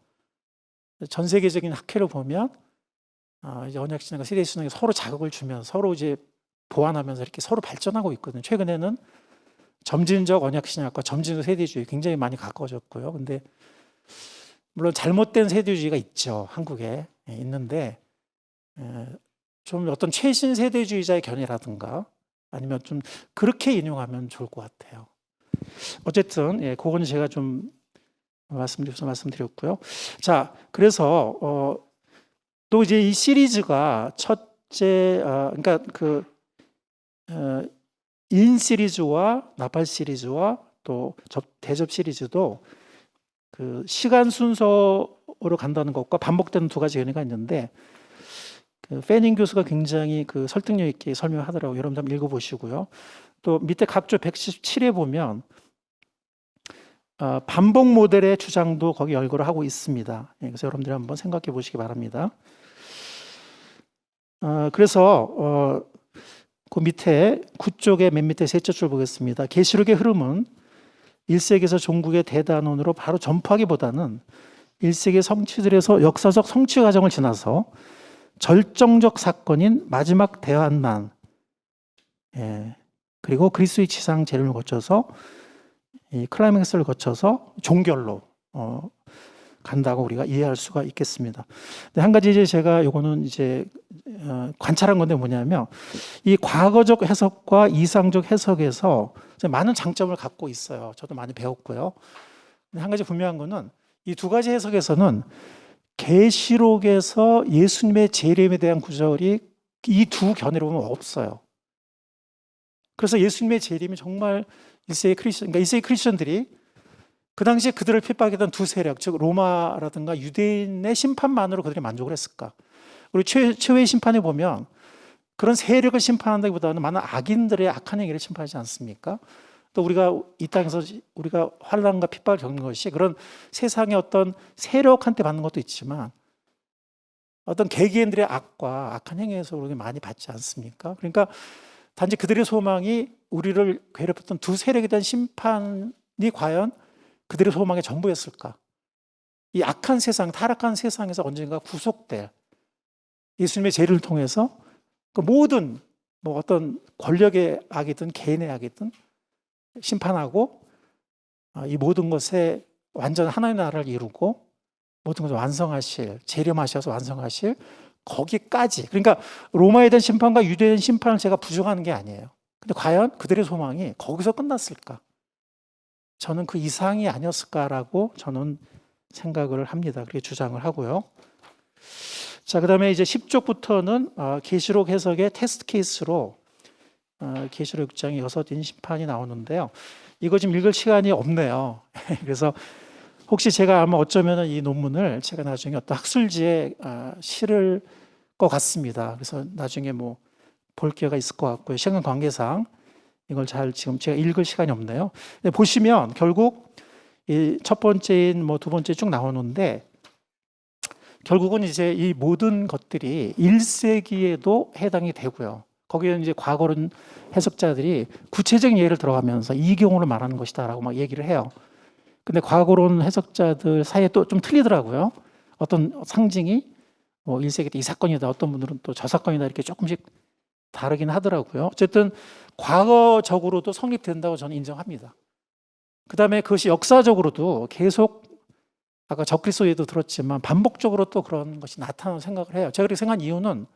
전 세계적인 학회를 보면 이제 언약신앙과 세대신앙이 서로 자극을 주면서 서로 이제 보완하면서 이렇게 서로 발전하고 있거든요. 최근에는 점진적 언약신학과 점진적 세대주의 굉장히 많이 가까워졌고요. 근데 물론 잘못된 세대주의가 있죠. 한국에 있는데 좀 어떤 최신 세대주의자의 견해라든가 아니면 좀 그렇게 인용하면 좋을 것 같아요. 어쨌든 그거는 제가 좀 말씀드렸고요. 자, 그래서 또 이제 이 시리즈가 첫째, 그러니까 그 인 시리즈와 나팔 시리즈와 또 대접 시리즈도 그 시간 순서로 간다는 것과 반복되는 두 가지 견해가 있는데, 그 페닝 교수가 굉장히 그 설득력 있게 설명하더라고요. 여러분 한번 읽어보시고요. 또 밑에 각조 117에 보면 반복 모델의 주장도 거기 열거를 하고 있습니다. 그래서 여러분들이 한번 생각해 보시기 바랍니다. 그래서 그 밑에 9쪽의 맨 밑에 셋째 줄 보겠습니다. 계시록의 흐름은 1세기에서 종국의 대단원으로 바로 전파하기보다는 1세기 성취들에서 역사적 성취 과정을 지나서 절정적 사건인 마지막 대환난, 그리고 그리스도의 지상 재림을 거쳐서 이 클라이맥스를 거쳐서 종결로 간다고 우리가 이해할 수가 있겠습니다. 근데 한 가지 이제 제가 요거는 이제 관찰한 건데 뭐냐면, 이 과거적 해석과 이상적 해석에서 많은 장점을 갖고 있어요. 저도 많이 배웠고요. 근데 한 가지 분명한 거는 이 두 가지 해석에서는 계시록에서 예수님의 재림에 대한 구절이 이 두 견해로 보면 없어요. 그래서 예수님의 재림이 정말 1세기 크리스천, 그러니까 1세기 크리스천들이 그 당시에 그들을 핍박했던 두 세력, 즉 로마라든가 유대인의 심판만으로 그들이 만족을 했을까? 우리 최후의 심판에 보면 그런 세력을 심판한다기보다는 많은 악인들의 악한 행위를 심판하지 않습니까? 또 우리가 이 땅에서 우리가 환난과 핍박을 겪는 것이 그런 세상의 어떤 세력한테 받는 것도 있지만 어떤 개개인들의 악과 악한 행위에서 우리가 많이 받지 않습니까? 그러니까 단지 그들의 소망이 우리를 괴롭혔던 두 세력에 대한 심판이 과연 그들의 소망의 전부였을까? 이 악한 세상, 타락한 세상에서 언젠가 구속될 예수님의 죄를 통해서 그 모든 뭐 어떤 권력의 악이든 개인의 악이든 심판하고 이 모든 것에 완전 하나님의 나라를 이루고 모든 것을 완성하실, 재림하셔서 완성하실 거기까지. 그러니까 로마에 대한 심판과 유대에 대한 심판을 제가 부정하는 게 아니에요. 근데 과연 그들의 소망이 거기서 끝났을까? 저는 그 이상이 아니었을까라고 저는 생각을 합니다. 그렇게 주장을 하고요. 자, 그 다음에 이제 10쪽부터는 계시록 해석의 테스트 케이스로 계시록 6장에 6인 심판이 나오는데요. 이거 지금 읽을 시간이 없네요. 그래서 혹시 제가 아마 어쩌면 이 논문을 제가 나중에 어떤 학술지에 실을 것 같습니다. 그래서 나중에 뭐 볼 기회가 있을 것 같고요. 시간 관계상 이걸 잘 지금 제가 읽을 시간이 없네요. 근데 보시면 결국 이 첫 번째인 뭐 두 번째 쭉 나오는데 결국은 이제 이 모든 것들이 1세기에도 해당이 되고요. 거기에 이제 과거론 해석자들이 구체적인 예를 들어가면서 이 경우를 말하는 것이다라고 막 얘기를 해요. 근데 과거론 해석자들 사이에 또 좀 틀리더라고요. 어떤 상징이 뭐 1세기 때 이 사건이다. 어떤 분들은 또 저 사건이다. 이렇게 조금씩 다르긴 하더라고요. 어쨌든 과거적으로도 성립된다고 저는 인정합니다. 그 다음에 그것이 역사적으로도 계속 아까 적그리스도에도 들었지만 반복적으로 또 그런 것이 나타나는 생각을 해요. 제가 그렇게 생각한 이유는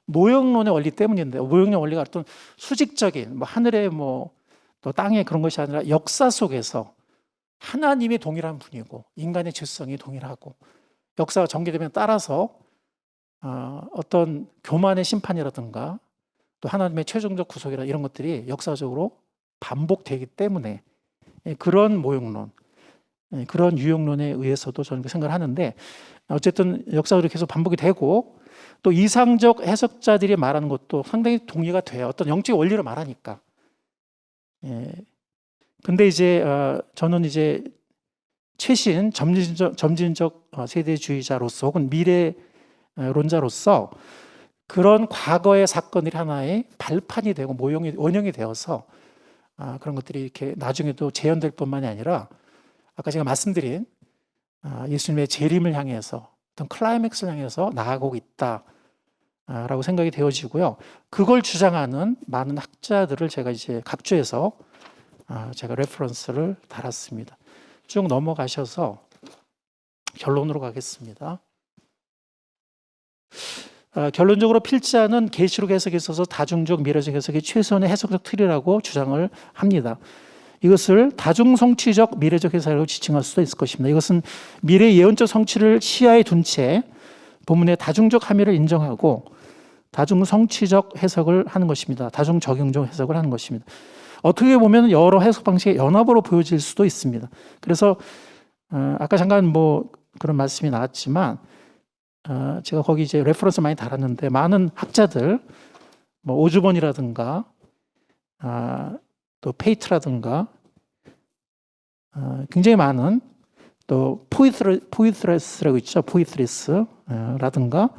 모형론의 원리 때문인데요. 모형론의 원리가 어떤 수직적인 뭐 하늘의 뭐 또 땅의 그런 것이 아니라 역사 속에서 하나님이 동일한 분이고 인간의 죄성이 동일하고 역사가 전개되면 따라서 어떤 교만의 심판이라든가 또 하나님의 최종적 구속이라 이런 것들이 역사적으로 반복되기 때문에 그런 모형론, 그런 유형론에 의해서도 저는 생각을 하는데 어쨌든 역사적으로 계속 반복이 되고 또 이상적 해석자들이 말하는 것도 상당히 동의가 돼요. 어떤 영적 원리를 말하니까. 근데 이제 저는 이제 최신 점진적 세대주의자로서 혹은 미래론자로서 그런 과거의 사건들이 하나의 발판이 되고 원형이 되어서 그런 것들이 이렇게 나중에도 재현될 뿐만이 아니라 아까 제가 말씀드린 예수님의 재림을 향해서 어떤 클라이맥스를 향해서 나아가고 있다라고 생각이 되어지고요. 그걸 주장하는 많은 학자들을 제가 이제 각주해서 제가 레퍼런스를 달았습니다. 쭉 넘어가셔서 결론으로 가겠습니다. 결론적으로 필자는 계시록 해석에 있어서 다중적 미래적 해석이 최선의 해석적 틀이라고 주장을 합니다. 이것을 다중성취적 미래적 해석이라고 지칭할 수도 있을 것입니다. 이것은 미래 예언적 성취를 시야에 둔 채 본문의 다중적 함의를 인정하고 다중성취적 해석을 하는 것입니다. 다중적용적 해석을 하는 것입니다. 어떻게 보면 여러 해석 방식의 연합으로 보여질 수도 있습니다. 그래서 아까 잠깐 뭐 그런 말씀이 나왔지만 제가 거기 이제 레퍼런스 많이 달았는데 많은 학자들 뭐 오즈본이라든가 또 페이트라든가 굉장히 많은 또 포이트레스라고 있죠. 포이트레스라든가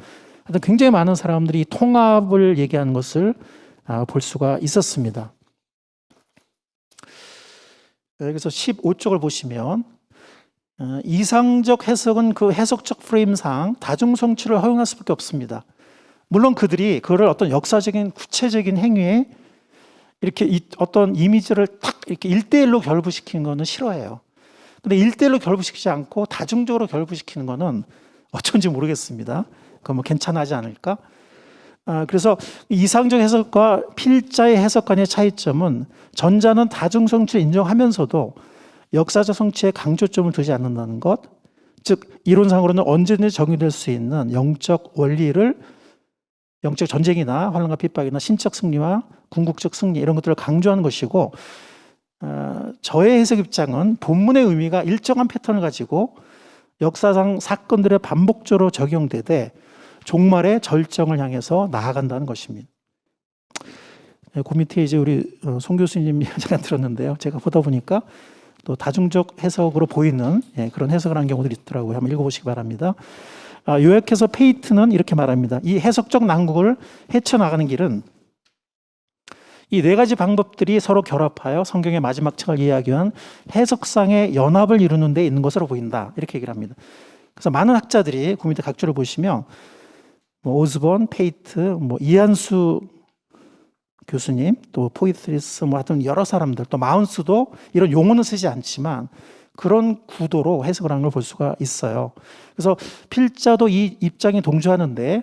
하여튼 굉장히 많은 사람들이 통합을 얘기하는 것을 볼 수가 있었습니다. 그래서 15쪽을 보시면 이상적 해석은 그 해석적 프레임상 다중성취를 허용할 수밖에 없습니다. 물론 그들이 그를 어떤 역사적인 구체적인 행위에 이렇게 어떤 이미지를 딱 이렇게 1대1로 결부시키는 것은 싫어해요. 근데 1대1로 결부시키지 않고 다중적으로 결부시키는 것은 어쩐지 모르겠습니다. 그건 뭐 괜찮아하지 않을까? 그래서 이상적 해석과 필자의 해석 간의 차이점은 전자는 다중성취를 인정하면서도 역사적 성취에 강조점을 두지 않는다는 것, 즉 이론상으로는 언제든지 정의될 수 있는 영적 원리를 영적 전쟁이나 환란과 핍박이나 신적 승리와 궁극적 승리 이런 것들을 강조하는 것이고 저의 해석 입장은 본문의 의미가 일정한 패턴을 가지고 역사상 사건들의 반복적으로 적용되되 종말의 절정을 향해서 나아간다는 것입니다. 그 밑에 이제 우리 송 교수님 잠깐 들었는데요. 제가 보다 보니까 또 다중적 해석으로 보이는 그런 해석을 한 경우들이 있더라고요. 한번 읽어보시기 바랍니다. 요약해서 페이트는 이렇게 말합니다. 이 해석적 난국을 헤쳐나가는 길은 이 네 가지 방법들이 서로 결합하여 성경의 마지막 책을 이해하기 위한 해석상의 연합을 이루는 데 있는 것으로 보인다. 이렇게 얘기를 합니다. 그래서 많은 학자들이 그 밑에 각주를 보시면 뭐 오즈본, 페이트, 뭐 이한수 교수님, 또 포이트리스, 뭐 하여튼 여러 사람들, 또 마운스도 이런 용어는 쓰지 않지만 그런 구도로 해석을 하는 걸 볼 수가 있어요. 그래서 필자도 이 입장에 동조하는데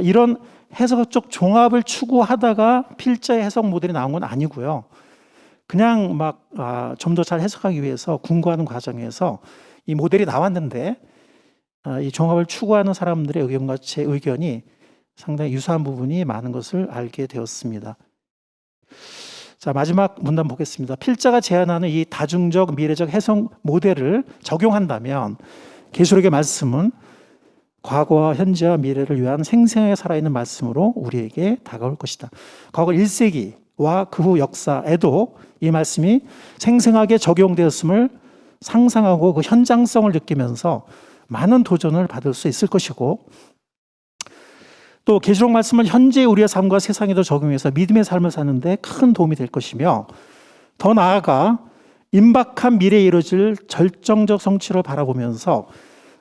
이런 해석적 종합을 추구하다가 필자의 해석 모델이 나온 건 아니고요. 그냥 막 좀 더 잘 해석하기 위해서 궁구하는 과정에서 이 모델이 나왔는데 이 종합을 추구하는 사람들의 의견과 제 의견이 상당히 유사한 부분이 많은 것을 알게 되었습니다. 자, 마지막 문단 보겠습니다. 필자가 제안하는 이 다중적 미래적 해석 모델을 적용한다면 계시록의 말씀은 과거와 현재와 미래를 위한 생생하게 살아있는 말씀으로 우리에게 다가올 것이다. 과거 1세기와 그 후 역사에도 이 말씀이 생생하게 적용되었음을 상상하고 그 현장성을 느끼면서 많은 도전을 받을 수 있을 것이고, 또 계시록 말씀은 현재 우리의 삶과 세상에도 적용해서 믿음의 삶을 사는데 큰 도움이 될 것이며, 더 나아가 임박한 미래에 이루어질 절정적 성취를 바라보면서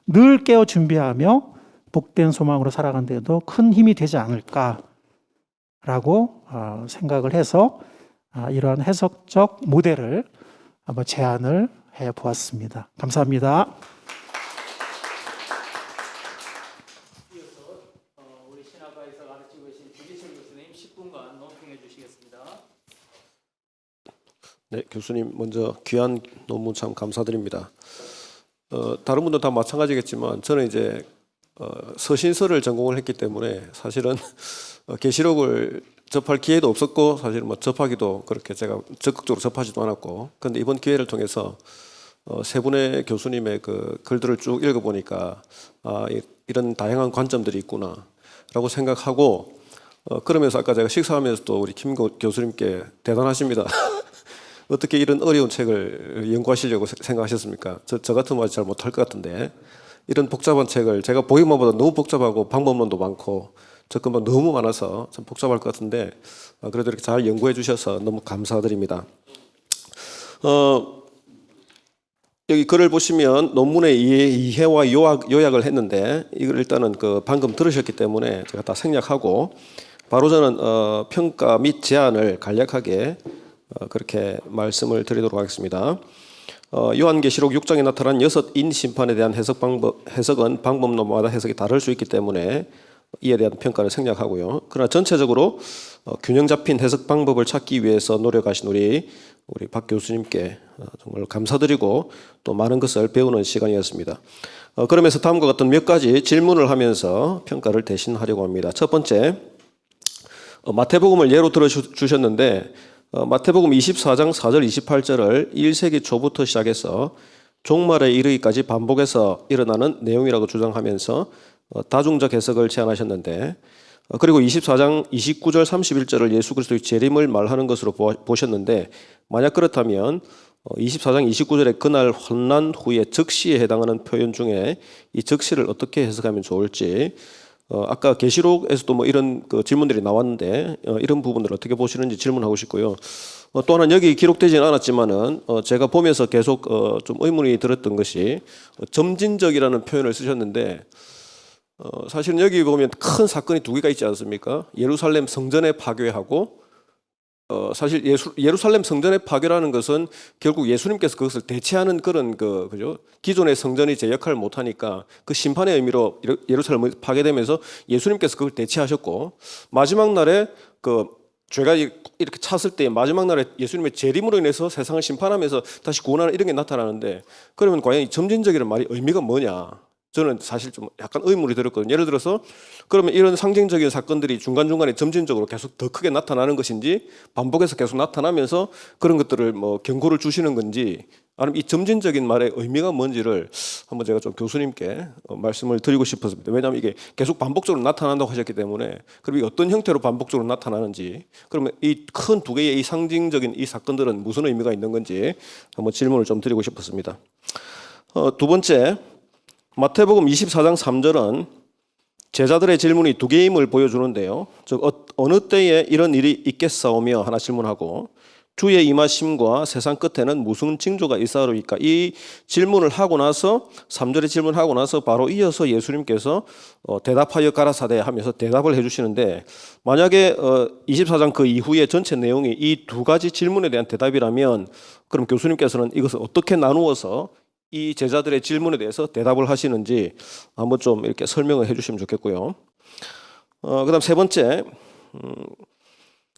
늘 깨어 준비하며 복된 소망으로 살아가는 데도 큰 힘이 되지 않을까라고 생각을 해서 이러한 해석적 모델을 한번 제안을 해 보았습니다. 감사합니다. 이어서 우리 신학과에서 가르치고 계신 주기철 교수님 10분간 논평해 주시겠습니다. 네, 교수님 먼저 귀한 논문 참 감사드립니다. 다른 분도 다 마찬가지겠지만 저는 이제 서신서를 전공을 했기 때문에 사실은 계시록을 접할 기회도 없었고, 사실은 뭐 접하기도 그렇게 제가 적극적으로 접하지도 않았고, 그런데 이번 기회를 통해서 세 분의 교수님의 그 글들을 쭉 읽어보니까 이런 다양한 관점들이 있구나라고 생각하고, 그러면서 아까 제가 식사하면서도 우리 김 교수님께 대단하십니다. 어떻게 이런 어려운 책을 연구하시려고 생각하셨습니까? 저 같으면 잘 못할 것 같은데, 이런 복잡한 책을 제가 보기만 보다 너무 복잡하고 방법론도 많고 접근법 너무 많아서 좀 복잡할 것 같은데, 그래도 이렇게 잘 연구해 주셔서 너무 감사드립니다. 여기 글을 보시면 논문의 이해와 요약을 했는데, 이걸 일단은 방금 들으셨기 때문에 제가 다 생략하고 바로 저는 평가 및 제안을 간략하게 그렇게 말씀을 드리도록 하겠습니다. 요한계시록 6장에 나타난 6인 심판에 대한 해석은 방법론마다 해석이 다를 수 있기 때문에 이에 대한 평가를 생략하고요. 그러나 전체적으로 균형 잡힌 해석 방법을 찾기 위해서 노력하신 우리 박 교수님께 정말 감사드리고 또 많은 것을 배우는 시간이었습니다. 그러면서 다음과 같은 몇 가지 질문을 하면서 평가를 대신하려고 합니다. 첫 번째, 마태복음을 예로 들어주셨는데 마태복음 24장 4절 28절을 1세기 초부터 시작해서 종말에 이르기까지 반복해서 일어나는 내용이라고 주장하면서 다중적 해석을 제안하셨는데, 그리고 24장 29절 31절을 예수 그리스도의 재림을 말하는 것으로 보셨는데, 만약 그렇다면 24장 29절의 그날 환난 후에 즉시에 해당하는 표현 중에 이 즉시를 어떻게 해석하면 좋을지, 아까 계시록에서도 뭐 이런 질문들이 나왔는데 이런 부분들을 어떻게 보시는지 질문하고 싶고요. 또 하나는 여기 기록되지는 않았지만은 제가 보면서 계속 좀 의문이 들었던 것이 점진적이라는 표현을 쓰셨는데, 사실은 여기 보면 큰 사건이 두 개가 있지 않습니까? 예루살렘 성전의 파괴하고, 사실 예루살렘 성전의 파괴라는 것은 결국 예수님께서 그것을 대체하는 그런 그죠? 기존의 성전이 제 역할을 못 하니까 그 심판의 의미로 예루살렘이 파괴되면서 예수님께서 그걸 대체하셨고, 마지막 날에 죄가 이렇게 찼을 때 마지막 날에 예수님의 재림으로 인해서 세상을 심판하면서 다시 구원하는 이런 게 나타나는데, 그러면 과연 이 점진적이라는 말이 의미가 뭐냐? 저는 사실 좀 약간 의문이 들었거든요. 예를 들어서 그러면 이런 상징적인 사건들이 중간중간에 점진적으로 계속 더 크게 나타나는 것인지, 반복해서 계속 나타나면서 그런 것들을 뭐 경고를 주시는 건지, 아니면 이 점진적인 말의 의미가 뭔지를 한번 제가 좀 교수님께 말씀을 드리고 싶었습니다. 왜냐하면 이게 계속 반복적으로 나타난다고 하셨기 때문에, 그럼 이게 어떤 형태로 반복적으로 나타나는지, 그러면 이 큰 두 개의 이 상징적인 이 사건들은 무슨 의미가 있는 건지 한번 질문을 좀 드리고 싶었습니다. 두 번째, 마태복음 24장 3절은 제자들의 질문이 두 개임을 보여주는데요. 즉 어느 때에 이런 일이 있겠사오며 하나 질문하고, 주의 임하심과 세상 끝에는 무슨 징조가 있사오리까? 이 질문을 하고 나서 3절의 질문을 하고 나서 바로 이어서 예수님께서 대답하여 가라사대 하면서 대답을 해주시는데, 만약에 24장 그 이후의 전체 내용이 이 두 가지 질문에 대한 대답이라면 그럼 교수님께서는 이것을 어떻게 나누어서 이 제자들의 질문에 대해서 대답을 하시는지 한번 좀 이렇게 설명을 해주시면 좋겠고요. 그다음 세 번째,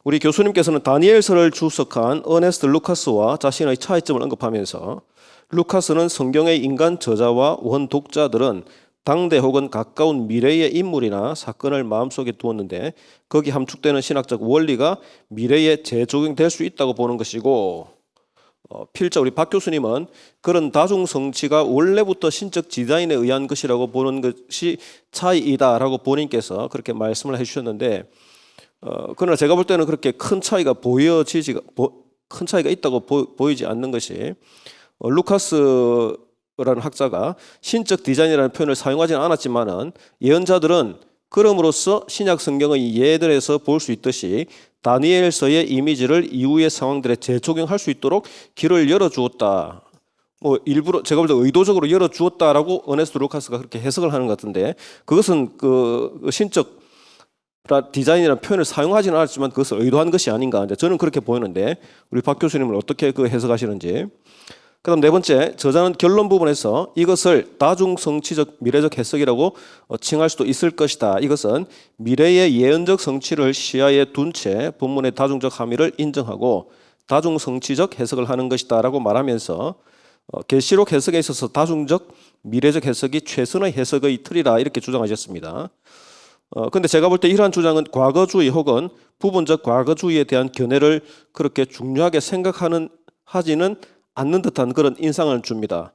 우리 교수님께서는 다니엘서를 주석한 어네스트 루카스와 자신의 차이점을 언급하면서, 루카스는 성경의 인간 저자와 원 독자들은 당대 혹은 가까운 미래의 인물이나 사건을 마음속에 두었는데 거기 함축되는 신학적 원리가 미래에 재적용될 수 있다고 보는 것이고, 필자 우리 박 교수님은 그런 다중성취가 원래부터 신적 디자인에 의한 것이라고 보는 것이 차이이다라고 본인께서 그렇게 말씀을 해주셨는데, 그러나 제가 볼 때는 그렇게 큰 차이가 큰 차이가 있다고 보이지 않는 것이, 루카스라는 학자가 신적 디자인이라는 표현을 사용하지는 않았지만은 예언자들은 그럼으로써 신약 성경의 예들에서 볼 수 있듯이 다니엘서의 이미지를 이후의 상황들에 재적용할 수 있도록 길을 열어주었다. 뭐 일부러 제가 볼 때 의도적으로 열어주었다라고 어네스트 루카스가 그렇게 해석을 하는 것 같은데, 그것은 그 신적 디자인이라는 표현을 사용하지는 않았지만 그것을 의도한 것이 아닌가, 저는 그렇게 보이는데 우리 박 교수님은 어떻게 그 해석하시는지. 그다음 네 번째, 저자는 결론 부분에서 이것을 다중성취적 미래적 해석이라고 칭할 수도 있을 것이다. 이것은 미래의 예언적 성취를 시야에 둔 채 본문의 다중적 함의를 인정하고 다중성취적 해석을 하는 것이다 라고 말하면서, 계시록 해석에 있어서 다중적 미래적 해석이 최선의 해석의 틀이라 이렇게 주장하셨습니다. 근데 제가 볼 때 이러한 주장은 과거주의 혹은 부분적 과거주의에 대한 견해를 그렇게 중요하게 하지는 않는 듯한 그런 인상을 줍니다.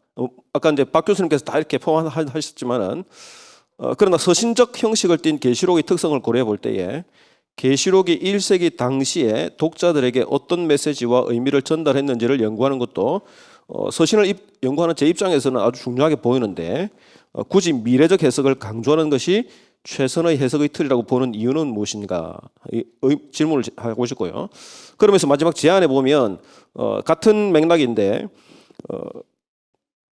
아까 이제 박 교수님께서 다 이렇게 포함하셨지만은, 그러나 서신적 형식을 띤 계시록의 특성을 고려해 볼 때에 계시록이 1세기 당시에 독자들에게 어떤 메시지와 의미를 전달했는지를 연구하는 것도 서신을 연구하는 제 입장에서는 아주 중요하게 보이는데, 굳이 미래적 해석을 강조하는 것이 최선의 해석의 틀이라고 보는 이유는 무엇인가, 질문을 하고 싶고요. 그러면서 마지막 제안에 보면 같은 맥락인데,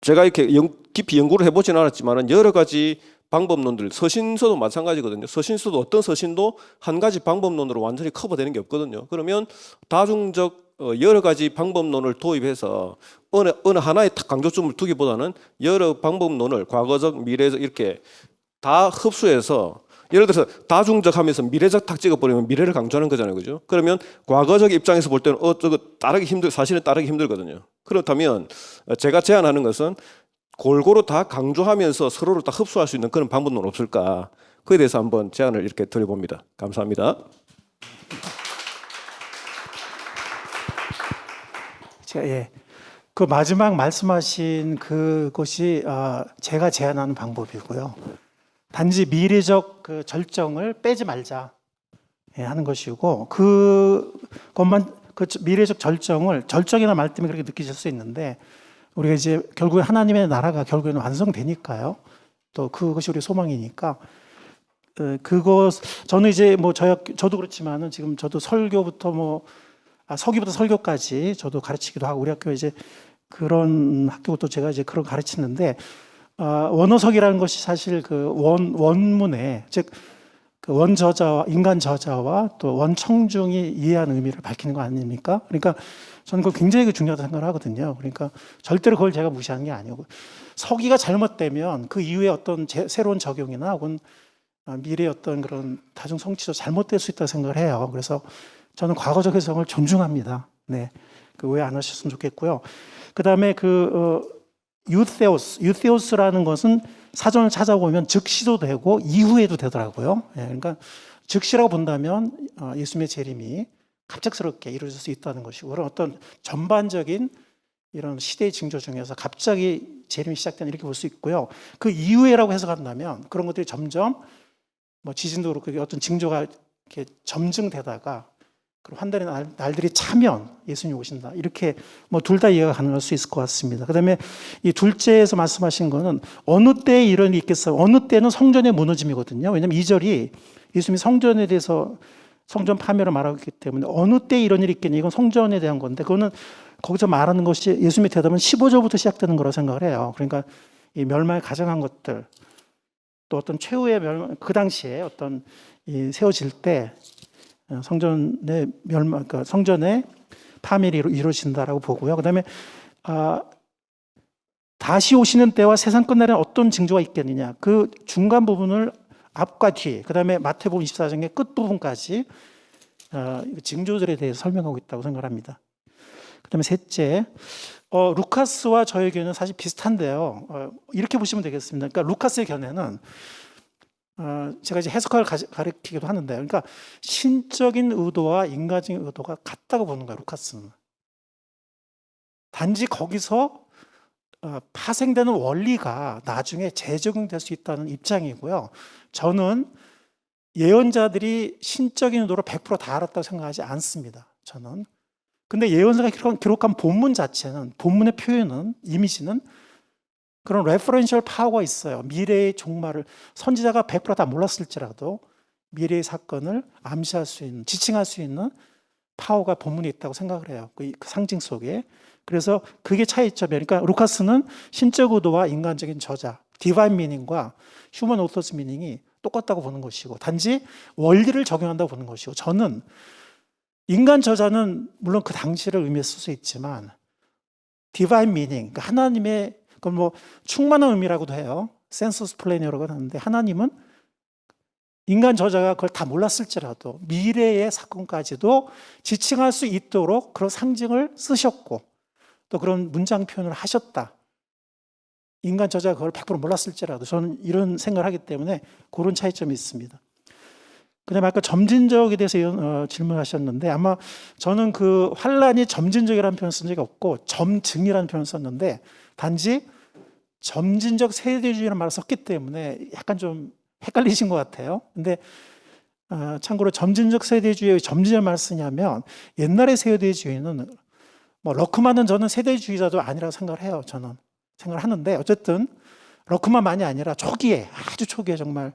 제가 이렇게 깊이 연구를 해보지는 않았지만 여러 가지 방법론들, 서신서도 마찬가지거든요. 서신서도 어떤 서신도 한 가지 방법론으로 완전히 커버되는 게 없거든요. 그러면 다중적 여러 가지 방법론을 도입해서 어느 하나에 강조점을 두기보다는 여러 방법론을 과거적, 미래적 이렇게 다 흡수해서, 예를 들어서 다중적 하면서 미래적 탁 찍어버리면 미래를 강조하는 거잖아요. 그죠? 그러면 과거적 입장에서 볼 때는 저거 사실은 따르기 힘들거든요. 그렇다면 제가 제안하는 것은 골고루 다 강조하면서 서로를 다 흡수할 수 있는 그런 방법은 없을까? 그에 대해서 한번 제안을 이렇게 드려봅니다. 감사합니다. 그 마지막 말씀하신 그것이 제가 제안하는 방법이고요. 단지 미래적 그 절정을 빼지 말자 하는 것이고, 그것만 그 미래적 절정이라는 말 때문에 그렇게 느끼실 수 있는데, 우리가 이제 결국에 하나님의 나라가 결국에는 완성되니까요. 또 그것이 우리 소망이니까. 저는 이제 뭐 저도 그렇지만은 지금 저도 설교부터 서기부터 설교까지 저도 가르치기도 하고, 우리 학교 이제 그런 학교부터 제가 이제 그런 가르치는데, 원어석이라는 것이 사실 그 원문에, 즉 그 원저자와 인간 저자와 또 원청중이 이해하는 의미를 밝히는 거 아닙니까? 그러니까 저는 그거 굉장히 중요하다고 생각을 하거든요. 그러니까 절대로 그걸 제가 무시하는 게 아니고, 서기가 잘못되면 그 이후에 어떤 새로운 적용이나 혹은 미래의 어떤 그런 다중 성취도 잘못될 수 있다고 생각을 해요. 그래서 저는 과거적 해석을 존중합니다. 네, 그 오해 안 하셨으면 좋겠고요. 그 다음에 유테오스라는 것은 사전을 찾아보면 즉시도 되고 이후에도 되더라고요. 그러니까 즉시라고 본다면 예수님의 재림이 갑작스럽게 이루어질 수 있다는 것이고, 그런 어떤 전반적인 이런 시대의 징조 중에서 갑자기 재림이 시작된 이렇게 볼 수 있고요. 그 이후에라고 해석한다면 그런 것들이 점점 지진도 그렇고 어떤 징조가 이렇게 점증되다가 그럼 환단의 날들이 차면 예수님이 오신다. 이렇게 둘 다 이해가 가능할 수 있을 것 같습니다. 그다음에 이 둘째에서 말씀하신 거는 어느 때에 이런 일이 있겠어요? 어느 때는 성전의 무너짐이거든요. 왜냐하면 2절이 예수님이 성전에 대해서 성전 파멸을 말하고 있기 때문에 어느 때 이런 일이 있겠냐. 이건 성전에 대한 건데 그거는 거기서 말하는 것이 예수님의 대답은 15절부터 시작되는 거라고 생각을 해요. 그러니까 이 멸망에 가정한 것들 또 어떤 최후의 멸망 그 당시에 어떤 이 세워질 때 성전의 멸망 그러니까 성전의 파멸이 이루어진다라고 보고요. 그다음에 다시 오시는 때와 세상 끝날에는 어떤 징조가 있겠느냐. 그 중간 부분을 앞과 뒤, 그다음에 마태복음 24장의 끝 부분까지 징조들에 대해서 설명하고 있다고 생각합니다. 그다음에 셋째, 루카스와 저의 견해는 사실 비슷한데요. 이렇게 보시면 되겠습니다. 그러니까 루카스의 견해는 제가 이제 해석을 가리키기도 하는데요. 그러니까 신적인 의도와 인간적인 의도가 같다고 보는 거예요. 루카스는. 단지 거기서 파생되는 원리가 나중에 재적용될 수 있다는 입장이고요. 저는 예언자들이 신적인 의도로 100%다 알았다고 생각하지 않습니다. 저는. 근데 예언자가 기록한 본문 자체는, 본문의 표현은, 이미지는 그런 레퍼런셜 파워가 있어요. 미래의 종말을 선지자가 100%다 몰랐을지라도 미래의 사건을 암시할 수 있는, 지칭할 수 있는 파워가 본문에 있다고 생각을 해요. 그 상징 속에. 그래서 그게 차이점이에요. 그러니까 루카스는 신적 의도와 인간적인 저자, 디바인 미닝과 휴먼 오토스 미닝이 똑같다고 보는 것이고 단지 원리를 적용한다고 보는 것이고 저는 인간 저자는 물론 그 당시를 의미했을 수 있지만 디바인 미닝, 그러니까 하나님의 그건 뭐 충만한 의미라고도 해요. 센서스 플래너라고 하는데 하나님은 인간 저자가 그걸 다 몰랐을지라도 미래의 사건까지도 지칭할 수 있도록 그런 상징을 쓰셨고 또 그런 문장 표현을 하셨다. 인간 저자가 그걸 100% 몰랐을지라도 저는 이런 생각을 하기 때문에 그런 차이점이 있습니다. 그다음에 아까 점진적에 대해서 질문하셨는데 아마 저는 그 환란이 점진적이라는 표현을 쓴 적이 없고 점증이라는 표현을 썼는데 단지 점진적 세대주의라는 말을 썼기 때문에 약간 좀 헷갈리신 것 같아요. 근데 참고로 점진적 세대주의의 점진적 말을 쓰냐면 옛날의 세대주의는 뭐 러크만은 저는 세대주의자도 아니라고 생각을 해요. 저는 생각을 하는데 어쨌든 러크만만이 아니라 초기에 아주 초기에 정말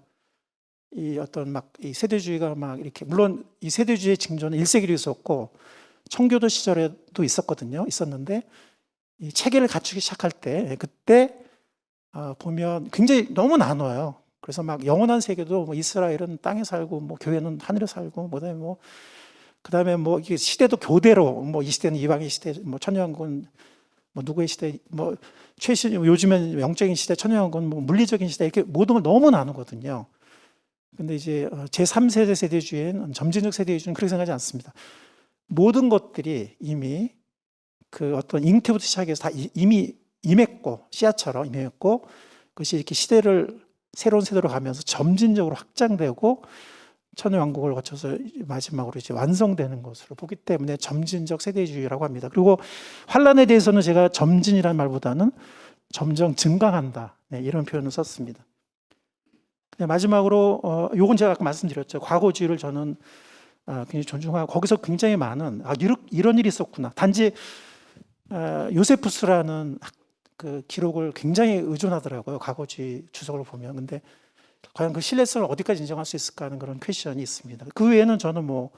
이 어떤 막 이 세대주의가 막 이렇게 물론 이 세대주의의 징조는 1세기로 있었고 청교도 시절에도 있었는데 이 체계를 갖추기 시작할 때 그때 보면 굉장히 너무 나눠요. 그래서 막 영원한 세계도 뭐 이스라엘은 땅에 살고 뭐 교회는 하늘에 살고 그다음에 뭐 이게 시대도 교대로 뭐 이 시대는 이방의 시대 뭐 천년왕군 뭐 누구의 시대 뭐 최신 요즘엔 영적인 시대 천년왕군 뭐 물리적인 시대 이렇게 모든 걸 너무 나누거든요. 근데 이제 제3세대 세대주의는 점진적 세대주의는 그렇게 생각하지 않습니다. 모든 것들이 이미 그 어떤 잉태부터 시작해서 다 이미 임했고 씨앗처럼 임했고 그것이 이렇게 시대를 새로운 세대로 가면서 점진적으로 확장되고 천년왕국을 거쳐서 마지막으로 이제 완성되는 것으로 보기 때문에 점진적 세대주의라고 합니다. 그리고 환란에 대해서는 제가 점진이라는 말보다는 점점 증강한다 이런 표현을 썼습니다. 마지막으로 요건 제가 아까 말씀드렸죠. 과거주의를 저는 굉장히 존중하고 거기서 굉장히 많은 이런 일이 있었구나. 단지 요세푸스라는 그 기록을 굉장히 의존하더라고요. 과거주의 주석을 보면. 근데 과연 그 신뢰성을 어디까지 인정할 수 있을까 하는 그런 퀘션이 있습니다. 그 외에는 저는 뭐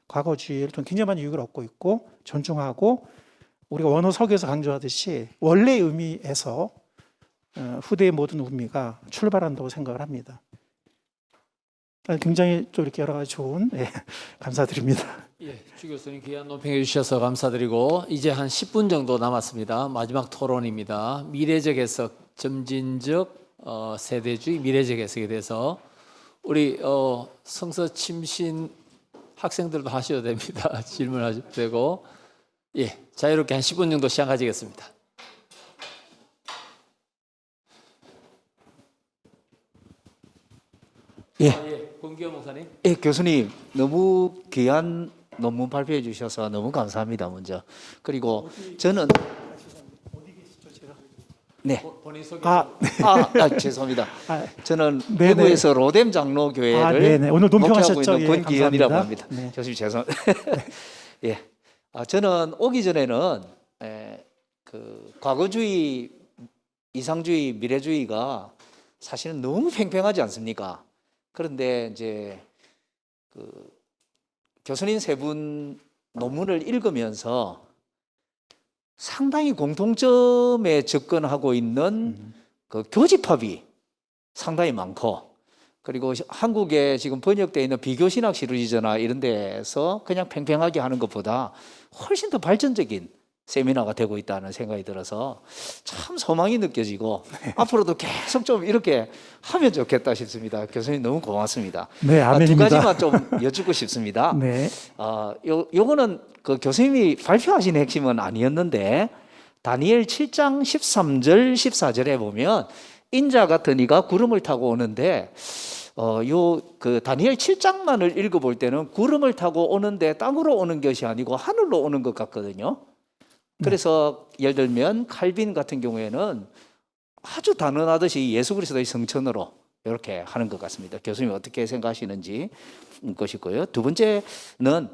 과거주의를 좀 굉장히 많은 유익을 얻고 있고 존중하고 우리가 원어 서기에서 강조하듯이 원래의 의미에서 후대의 모든 의미가 출발한다고 생각을 합니다. 굉장히 또 이렇게 여러 가지 좋은 감사드립니다. 예, 주 교수님 귀한 논평해 주셔서 감사드리고 이제 한 10분 정도 남았습니다. 마지막 토론입니다. 미래적 해석, 점진적 세대주의, 미래적 해석에 대해서 우리 성서 침신 학생들도 하셔도 됩니다. 질문하셔도 되고 예, 자유롭게 한 10분 정도 시간 가지겠습니다. 권기현 목사님. 예, 교수님 너무 귀한 논문 발표해 주셔서 너무 감사합니다. 먼저 그리고 저는 네. 본인 소개. 죄송합니다. 저는 네네. 대구에서 로뎀 장로 교회를 네네. 오늘 논평하셨죠? 목회하고 있는 예, 권기현이라고 감사합니다. 합니다. 네. 교수님 죄송합니다. 예, 저는 오기 전에는 그 과거주의, 이상주의, 미래주의가 사실은 너무 팽팽하지 않습니까? 그런데 이제 그 교수님 세 분 논문을 읽으면서 상당히 공통점에 접근하고 있는 그 교집합이 상당히 많고, 그리고 한국에 지금 번역되어 있는 비교신학 시리즈나 이런 데서 그냥 팽팽하게 하는 것보다 훨씬 더 발전적인 세미나가 되고 있다는 생각이 들어서 참 소망이 느껴지고 앞으로도 계속 좀 이렇게 하면 좋겠다 싶습니다. 교수님 너무 고맙습니다. 네, 두 아멘입니다. 가지만 좀 여쭙고 싶습니다. 네. 요거는 그 교수님이 발표하신 핵심은 아니었는데 다니엘 7장 13절 14절에 보면 인자 같은 이가 구름을 타고 오는데 요 그 다니엘 7장만을 읽어볼 때는 구름을 타고 오는데 땅으로 오는 것이 아니고 하늘로 오는 것 같거든요. 그래서 예를 들면 칼빈 같은 경우에는 아주 단언하듯이 예수 그리스도의 성천으로 이렇게 하는 것 같습니다. 교수님 어떻게 생각하시는지 것이고요. 두 번째는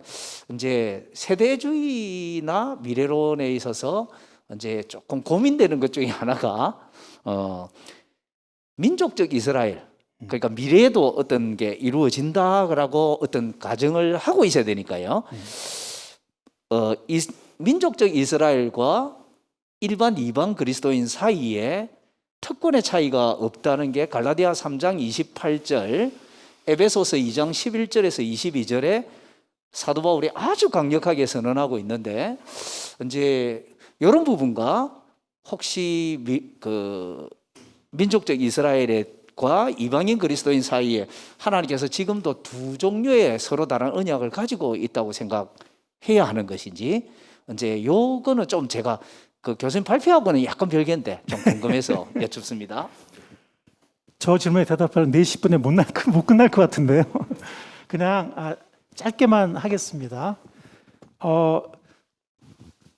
이제 세대주의나 미래론에 있어서 이제 조금 고민되는 것 중에 하나가 민족적 이스라엘, 그러니까 미래에도 어떤 게 이루어진다라고 어떤 가정을 하고 있어야 되니까요. 민족적 이스라엘과 일반 이방 그리스도인 사이에 특권의 차이가 없다는 게 갈라디아 3장 28절, 에베소서 2장 11절에서 22절에 사도 바울이 아주 강력하게 선언하고 있는데, 이제 이런 부분과 혹시 민족적 이스라엘과 이방인 그리스도인 사이에 하나님께서 지금도 두 종류의 서로 다른 언약을 가지고 있다고 생각해야 하는 것인지, 이제 요거는 좀 제가 그 교수님 발표하고는 약간 별개인데 좀 궁금해서 여쭙습니다. 저 질문에 대답하면 40분에 못 끝날 것 같은데요. 그냥 짧게만 하겠습니다.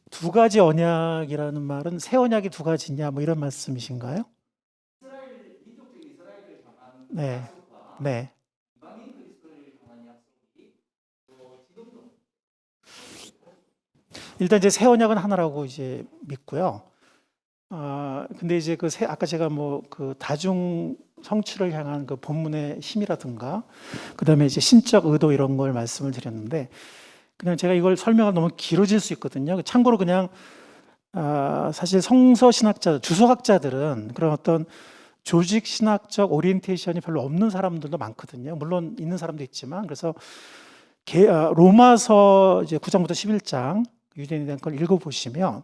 두 가지 언약이라는 말은 새 언약이 두 가지냐 뭐 이런 말씀이신가요? 네, 네. 일단 이제 새 언약은 하나라고 이제 믿고요. 근데 이제 아까 제가 뭐 그 다중 성취를 향한 그 본문의 힘이라든가, 그다음에 이제 신적 의도 이런 걸 말씀을 드렸는데, 그냥 제가 이걸 설명하면 너무 길어질 수 있거든요. 참고로 그냥 사실 성서 신학자, 주석학자들은 그런 어떤 조직 신학적 오리엔테이션이 별로 없는 사람들도 많거든요. 물론 있는 사람도 있지만, 그래서 로마서 이제 9장부터 11장 유대인에 대한 걸 읽어보시면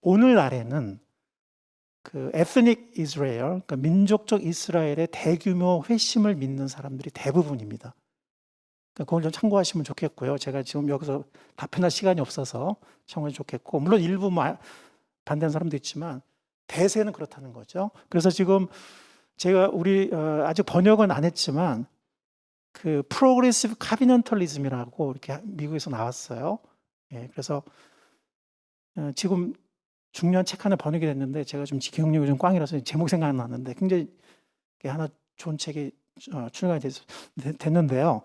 오늘날에는 그 에스닉 이스라엘, 그러니까 민족적 이스라엘의 대규모 회심을 믿는 사람들이 대부분입니다. 그러니까 그걸 좀 참고하시면 좋겠고요. 제가 지금 여기서 답변할 시간이 없어서 참고하면 좋겠고, 물론 일부 반대하는 사람도 있지만 대세는 그렇다는 거죠. 그래서 지금 제가 아직 번역은 안 했지만 그 프로그레시브 카비넌털리즘이라고 이렇게 미국에서 나왔어요. 예, 그래서 지금 중요한 책 하나 번역이 됐는데 제가 좀 기억력이 좀 꽝이라서 제목 생각 안 났는데 굉장히 하나 좋은 책이 출간이 됐는데요.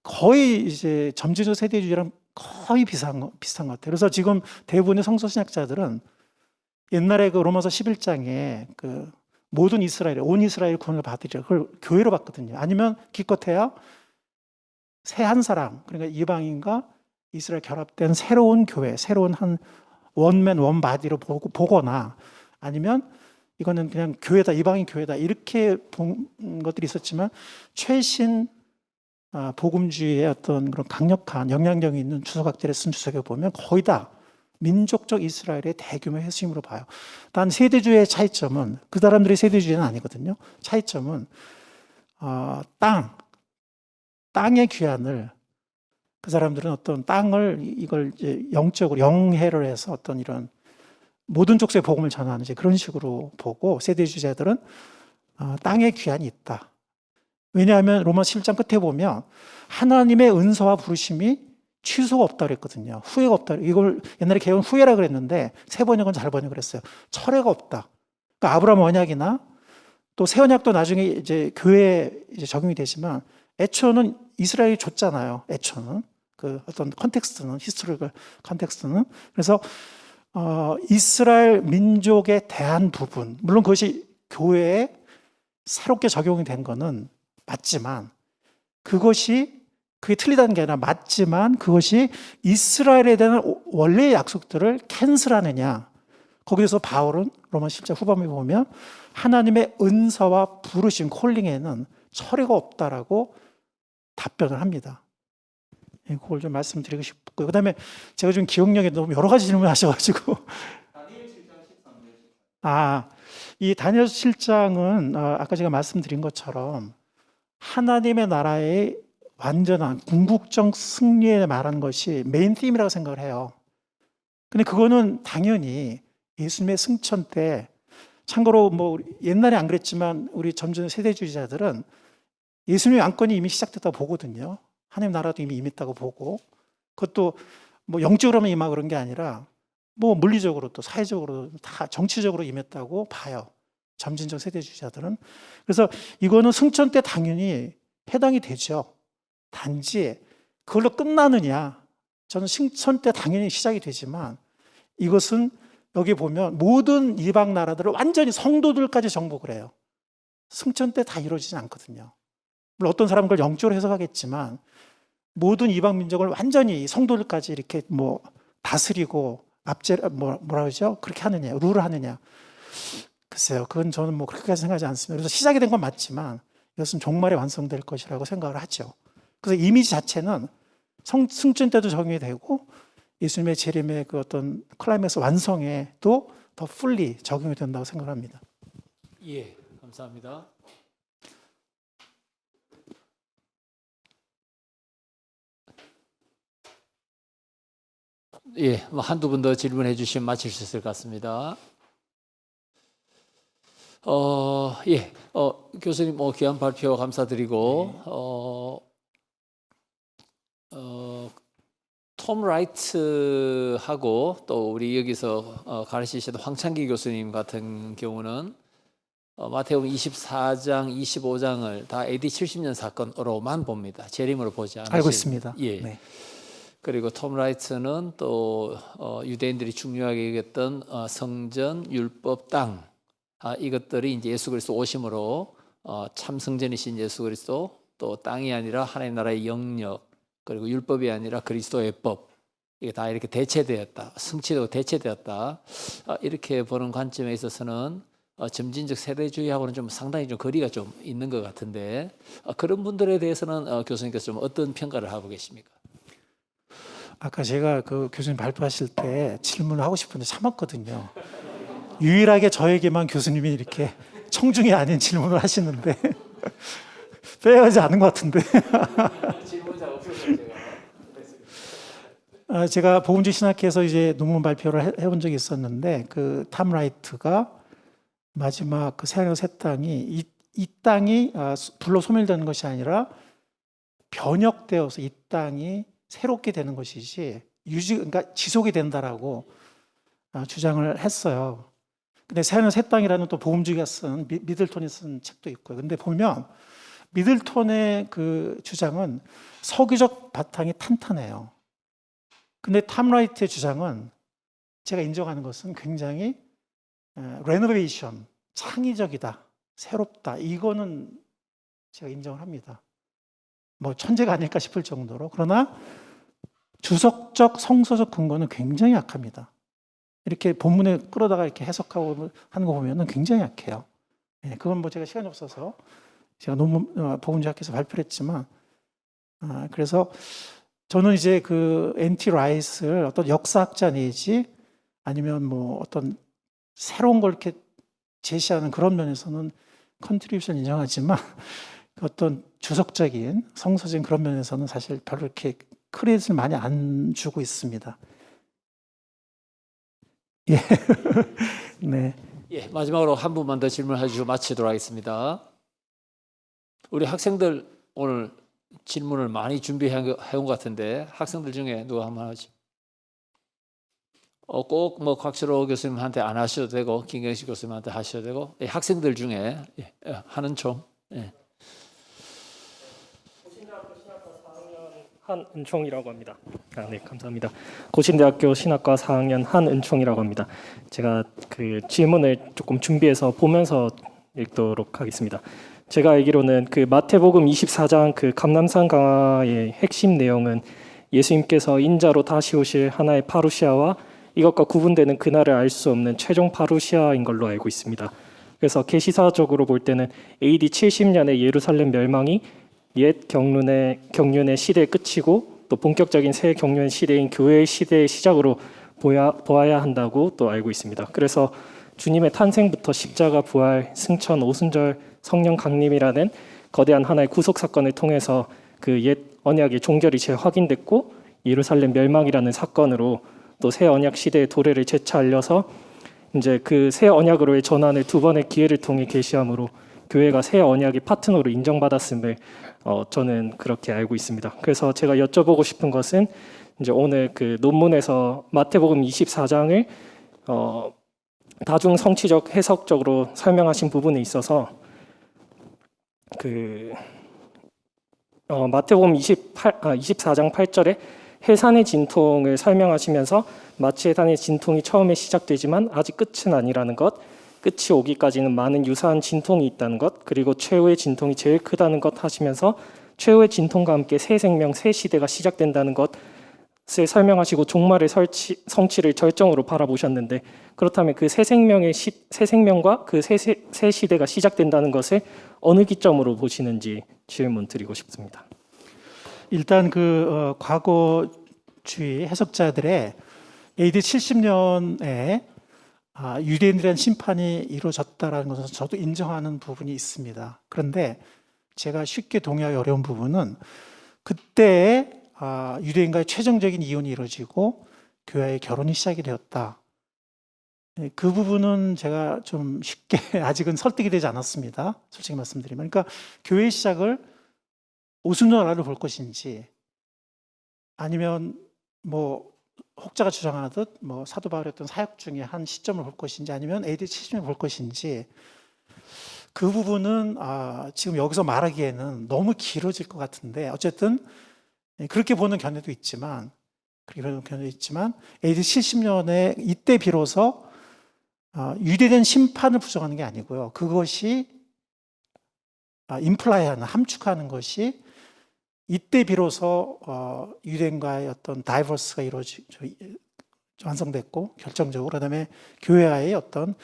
거의 이제 점지적 세대주의랑 거의 비슷한 것 같아요. 그래서 지금 대부분의 성서신학자들은 옛날에 그 로마서 11장에 그 모든 이스라엘, 온 이스라엘 구원을 받으리라, 그걸 교회로 봤거든요. 아니면 기껏해야 새 한 사람, 그러니까 이방인과 이스라엘 결합된 새로운 교회, 새로운 한 원맨 원바디로 보거나, 아니면 이거는 그냥 교회다, 이방인 교회다, 이렇게 본 것들이 있었지만 최신 복음주의의 어떤 그런 강력한 영향력이 있는 주석학들의 쓴 주석에 보면 거의 다 민족적 이스라엘의 대규모 회심으로 봐요. 단 세대주의의 차이점은, 그 사람들이 세대주의는 아니거든요. 차이점은 땅의 귀환을, 그 사람들은 어떤 땅을 이걸 이제 영적으로 영해를 해서 어떤 이런 모든 족속의 복음을 전하는 이제 그런 식으로 보고, 세대주의자들은 땅의 귀환이 있다. 왜냐하면 로마 7장 끝에 보면 하나님의 은사와 부르심이 취소가 없다 그랬거든요. 후회가 없다. 이걸 옛날에 개혁은 후회라 그랬는데 새 번역은 잘 번역을 했어요. 철회가 없다. 그러니까 아브라함 언약이나 또 새 언약도 나중에 이제 교회에 이제 적용이 되지만 애초는 이스라엘이 줬잖아요. 애초는 그 어떤 컨텍스트는, 히스토리컬 컨텍스트는. 그래서 이스라엘 민족에 대한 부분, 물론 그것이 교회에 새롭게 적용이 된 거는 맞지만 그것이 그게 틀리다는 게 아니라 맞지만 그것이 이스라엘에 대한 원래의 약속들을 캔슬하느냐. 거기서 바울은 로마 10장 후반부에 보면 하나님의 은사와 부르심, 콜링에는 처리가 없다라고 답변을 합니다. 그걸 좀 말씀드리고 싶고요. 그다음에 제가 좀 기억력에 너무 여러 가지 질문하셔가지고 이 다니엘 7장은 아까 제가 말씀드린 것처럼 하나님의 나라의 완전한 궁극적 승리에 말한 것이 메인 팀이라고 생각을 해요. 근데 그거는 당연히 예수님의 승천 때, 참고로 뭐 옛날에 안 그랬지만 우리 점점 세대주의자들은 예수님의 안건이 이미 시작됐다고 보거든요. 하나님 나라도 이미 임했다고 보고, 그것도 뭐 영적으로만 임하고 그런 게 아니라 뭐 물리적으로 또 사회적으로 다 정치적으로 임했다고 봐요. 점진적 세대주의자들은. 그래서 이거는 승천 때 당연히 해당이 되죠. 단지 그걸로 끝나느냐, 저는 승천 때 당연히 시작이 되지만 이것은 여기 보면 모든 이방 나라들을 완전히 성도들까지 정복을 해요. 승천 때 다 이루어지지 않거든요. 물론 어떤 사람은 그걸 영적으로 해석하겠지만 모든 이방 민족을 완전히 성도들까지 이렇게 뭐 다스리고 뭐라 그러죠? 그렇게 하느냐, 룰을 하느냐. 글쎄요, 그건 저는 뭐 그렇게까지 생각하지 않습니다. 그래서 시작이 된 건 맞지만 이것은 종말에 완성될 것이라고 생각을 하죠. 그래서 이미지 자체는 승천 때도 적용이 되고 예수님의 재림의 그 어떤 클라이맥스 완성에도 더 풀리 적용이 된다고 생각합니다. 예, 감사합니다. 예, 뭐 한두 분 더 질문해 주시면 마칠 수 있을 것 같습니다. 예, 교수님 귀한 발표 감사드리고, 톰 라이트하고 또 우리 여기서 가르치시던 황창기 교수님 같은 경우는 마태복음 24장, 25장을 다 AD 70년 사건으로만 봅니다. 재림으로 보지 않으십니다. 알고 있습니다. 예. 네. 그리고 톰 라이트는 또 유대인들이 중요하게 여겼던 성전, 율법, 땅, 이것들이 이제 예수 그리스도 오심으로 참 성전이신 예수 그리스도, 또 땅이 아니라 하나님 나라의 영역, 그리고 율법이 아니라 그리스도의 법, 이게 다 이렇게 대체되었다, 성취되고 대체되었다, 이렇게 보는 관점에 있어서는 점진적 세대주의하고는 좀 상당히 좀 거리가 좀 있는 것 같은데, 그런 분들에 대해서는 교수님께서 좀 어떤 평가를 하고 계십니까? 아까 제가 그 교수님 발표하실 때 질문을 하고 싶은데 참았거든요. 유일하게 저에게만 교수님이 이렇게 청중이 아닌 질문을 하시는데 빼야지 않은 것 같은데. 질문자 없어서 제가 복음주의 신학회에서 이제 논문 발표를 해본 적이 있었는데 그 탐 라이트가 마지막 그 새하늘과 새 땅이 이 땅이 불로 소멸되는 것이 아니라 변혁되어서 이 땅이 새롭게 되는 것이지 그러니까 지속이 된다라고 주장을 했어요. 근데 새하늘 새 땅이라는 또 복음주의가 쓴 미들톤이 쓴 책도 있고요. 근데 보면 미들톤의 그 주장은 서기적 바탕이 탄탄해요. 근데 탐 라이트의 주장은 제가 인정하는 것은 굉장히 레노베이션, 창의적이다, 새롭다. 이거는 제가 인정을 합니다. 뭐 천재가 아닐까 싶을 정도로. 그러나 주석적 성서적 근거는 굉장히 약합니다. 이렇게 본문에 끌어다가 이렇게 해석하고 하는 거 보면은 굉장히 약해요. 네, 그건 뭐 제가 시간이 없어서 제가 논문 복음주의학회에서 발표를 했지만, 그래서 저는 이제 그 NT 라이스를 어떤 역사학자 내지 아니면 뭐 어떤 새로운 걸 이렇게 제시하는 그런 면에서는 컨트리뷰션 인정하지만 어떤 주석적인 성서적인 그런 면에서는 사실 별로 이렇게 크레딧을 많이 안 주고 있습니다. 예. 네. 예, 마지막으로 한 분만 더 질문해 주시고 마치도록 하겠습니다. 우리 학생들 오늘 질문을 많이 준비해 온 것 같은데 학생들 중에 누가 한번 하지? 꼭 뭐 곽철호 교수님한테 안 하셔도 되고 김경식 교수님한테 하셔도 되고, 예, 학생들 중에 하는 총. 예. 한은총이라고 합니다. 네, 감사합니다. 고신대학교 신학과 4학년 한은총이라고 합니다. 제가 그 질문을 조금 준비해서 보면서 읽도록 하겠습니다. 제가 알기로는 그 마태복음 24장 그 감람산 강화의 핵심 내용은 예수님께서 인자로 다시 오실 하나의 파루시아와 이것과 구분되는 그날을 알 수 없는 최종 파루시아인 걸로 알고 있습니다. 그래서 계시사적으로 볼 때는 AD 70년의 예루살렘 멸망이 옛 경륜의 시대의 끝이고 또 본격적인 새 경륜의 시대인 교회의 시대의 시작으로 보아야 한다고 또 알고 있습니다. 그래서 주님의 탄생부터 십자가, 부활, 승천, 오순절, 성령 강림이라는 거대한 하나의 구속 사건을 통해서 그 옛 언약의 종결이 재확인됐고 예루살렘 멸망이라는 사건으로 또 새 언약 시대의 도래를 재차 알려서 이제 그 새 언약으로의 전환을 두 번의 기회를 통해 계시함으로 교회가 새 언약의 파트너로 인정받았음을 저는 그렇게 알고 있습니다. 그래서 제가 여쭤보고 싶은 것은 이제 오늘 그 논문에서 마태복음 24장을 다중 성취적 해석적으로 설명하신 부분에 있어서 그 마태복음 24장 8절에 해산의 진통을 설명하시면서 마치 해산의 진통이 처음에 시작되지만 아직 끝은 아니라는 것, 끝이 오기까지는 많은 유사한 진통이 있다는 것, 그리고 최후의 진통이 제일 크다는 것 하시면서 최후의 진통과 함께 새 생명, 새 시대가 시작된다는 것을 설명하시고 종말의 성취를 절정으로 바라보셨는데 그렇다면 그 새 생명과 그 새 시대가 시작된다는 것을 어느 기점으로 보시는지 질문 드리고 싶습니다. 일단 그 과거주의 해석자들의 AD 70년에 유대인들에 대한 심판이 이루어졌다는 것은 저도 인정하는 부분이 있습니다. 그런데 제가 쉽게 동의하기 어려운 부분은 그때에 유대인과의 최종적인 이혼이 이루어지고 교회의 결혼이 시작이 되었다. 그 부분은 제가 좀 쉽게 아직은 설득이 되지 않았습니다. 솔직히 말씀드리면. 그러니까 교회의 시작을 오순절날을 볼 것인지 아니면 뭐 혹자가 주장하듯 뭐 사도 바울의 어떤 사역 중에 한 시점을 볼 것인지 아니면 AD 70년을 볼 것인지 그 부분은 지금 여기서 말하기에는 너무 길어질 것 같은데 어쨌든 그렇게 보는 견해도 있지만 AD 70년에 이때 비로소 유대된 심판을 부정하는 게 아니고요. 그것이 임플라이하는 함축하는 것이 이때 비로소 유대인과의 어떤 다이버스가 완성됐고 결정적으로 그다음에 교회와의 어떤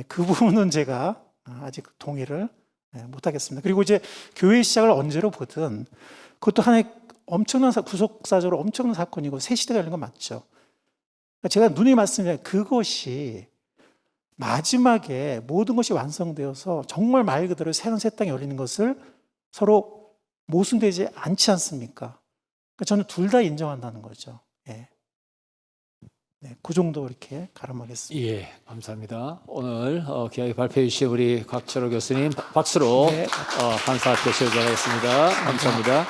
그 부분은 제가 아직 동의를 못하겠습니다. 그리고 이제 교회 시작을 언제로 보든 그것도 하나의 엄청난 구속사적으로 엄청난 사건이고 새 시대가 열린 건 맞죠. 그러니까 제가 누누이 말씀드린 그것이 마지막에 모든 것이 완성되어서 정말 말 그대로 새로운 새 땅이 열리는 것을 서로 모순되지 않지 않습니까? 그러니까 저는 둘 다 인정한다는 거죠. 예. 네, 그 정도 이렇게 가름하겠습니다. 예, 감사합니다. 오늘 귀하게 발표해 주신 우리 곽철호 교수님 박수로 감사 표시를 드리겠습니다. 감사합니다.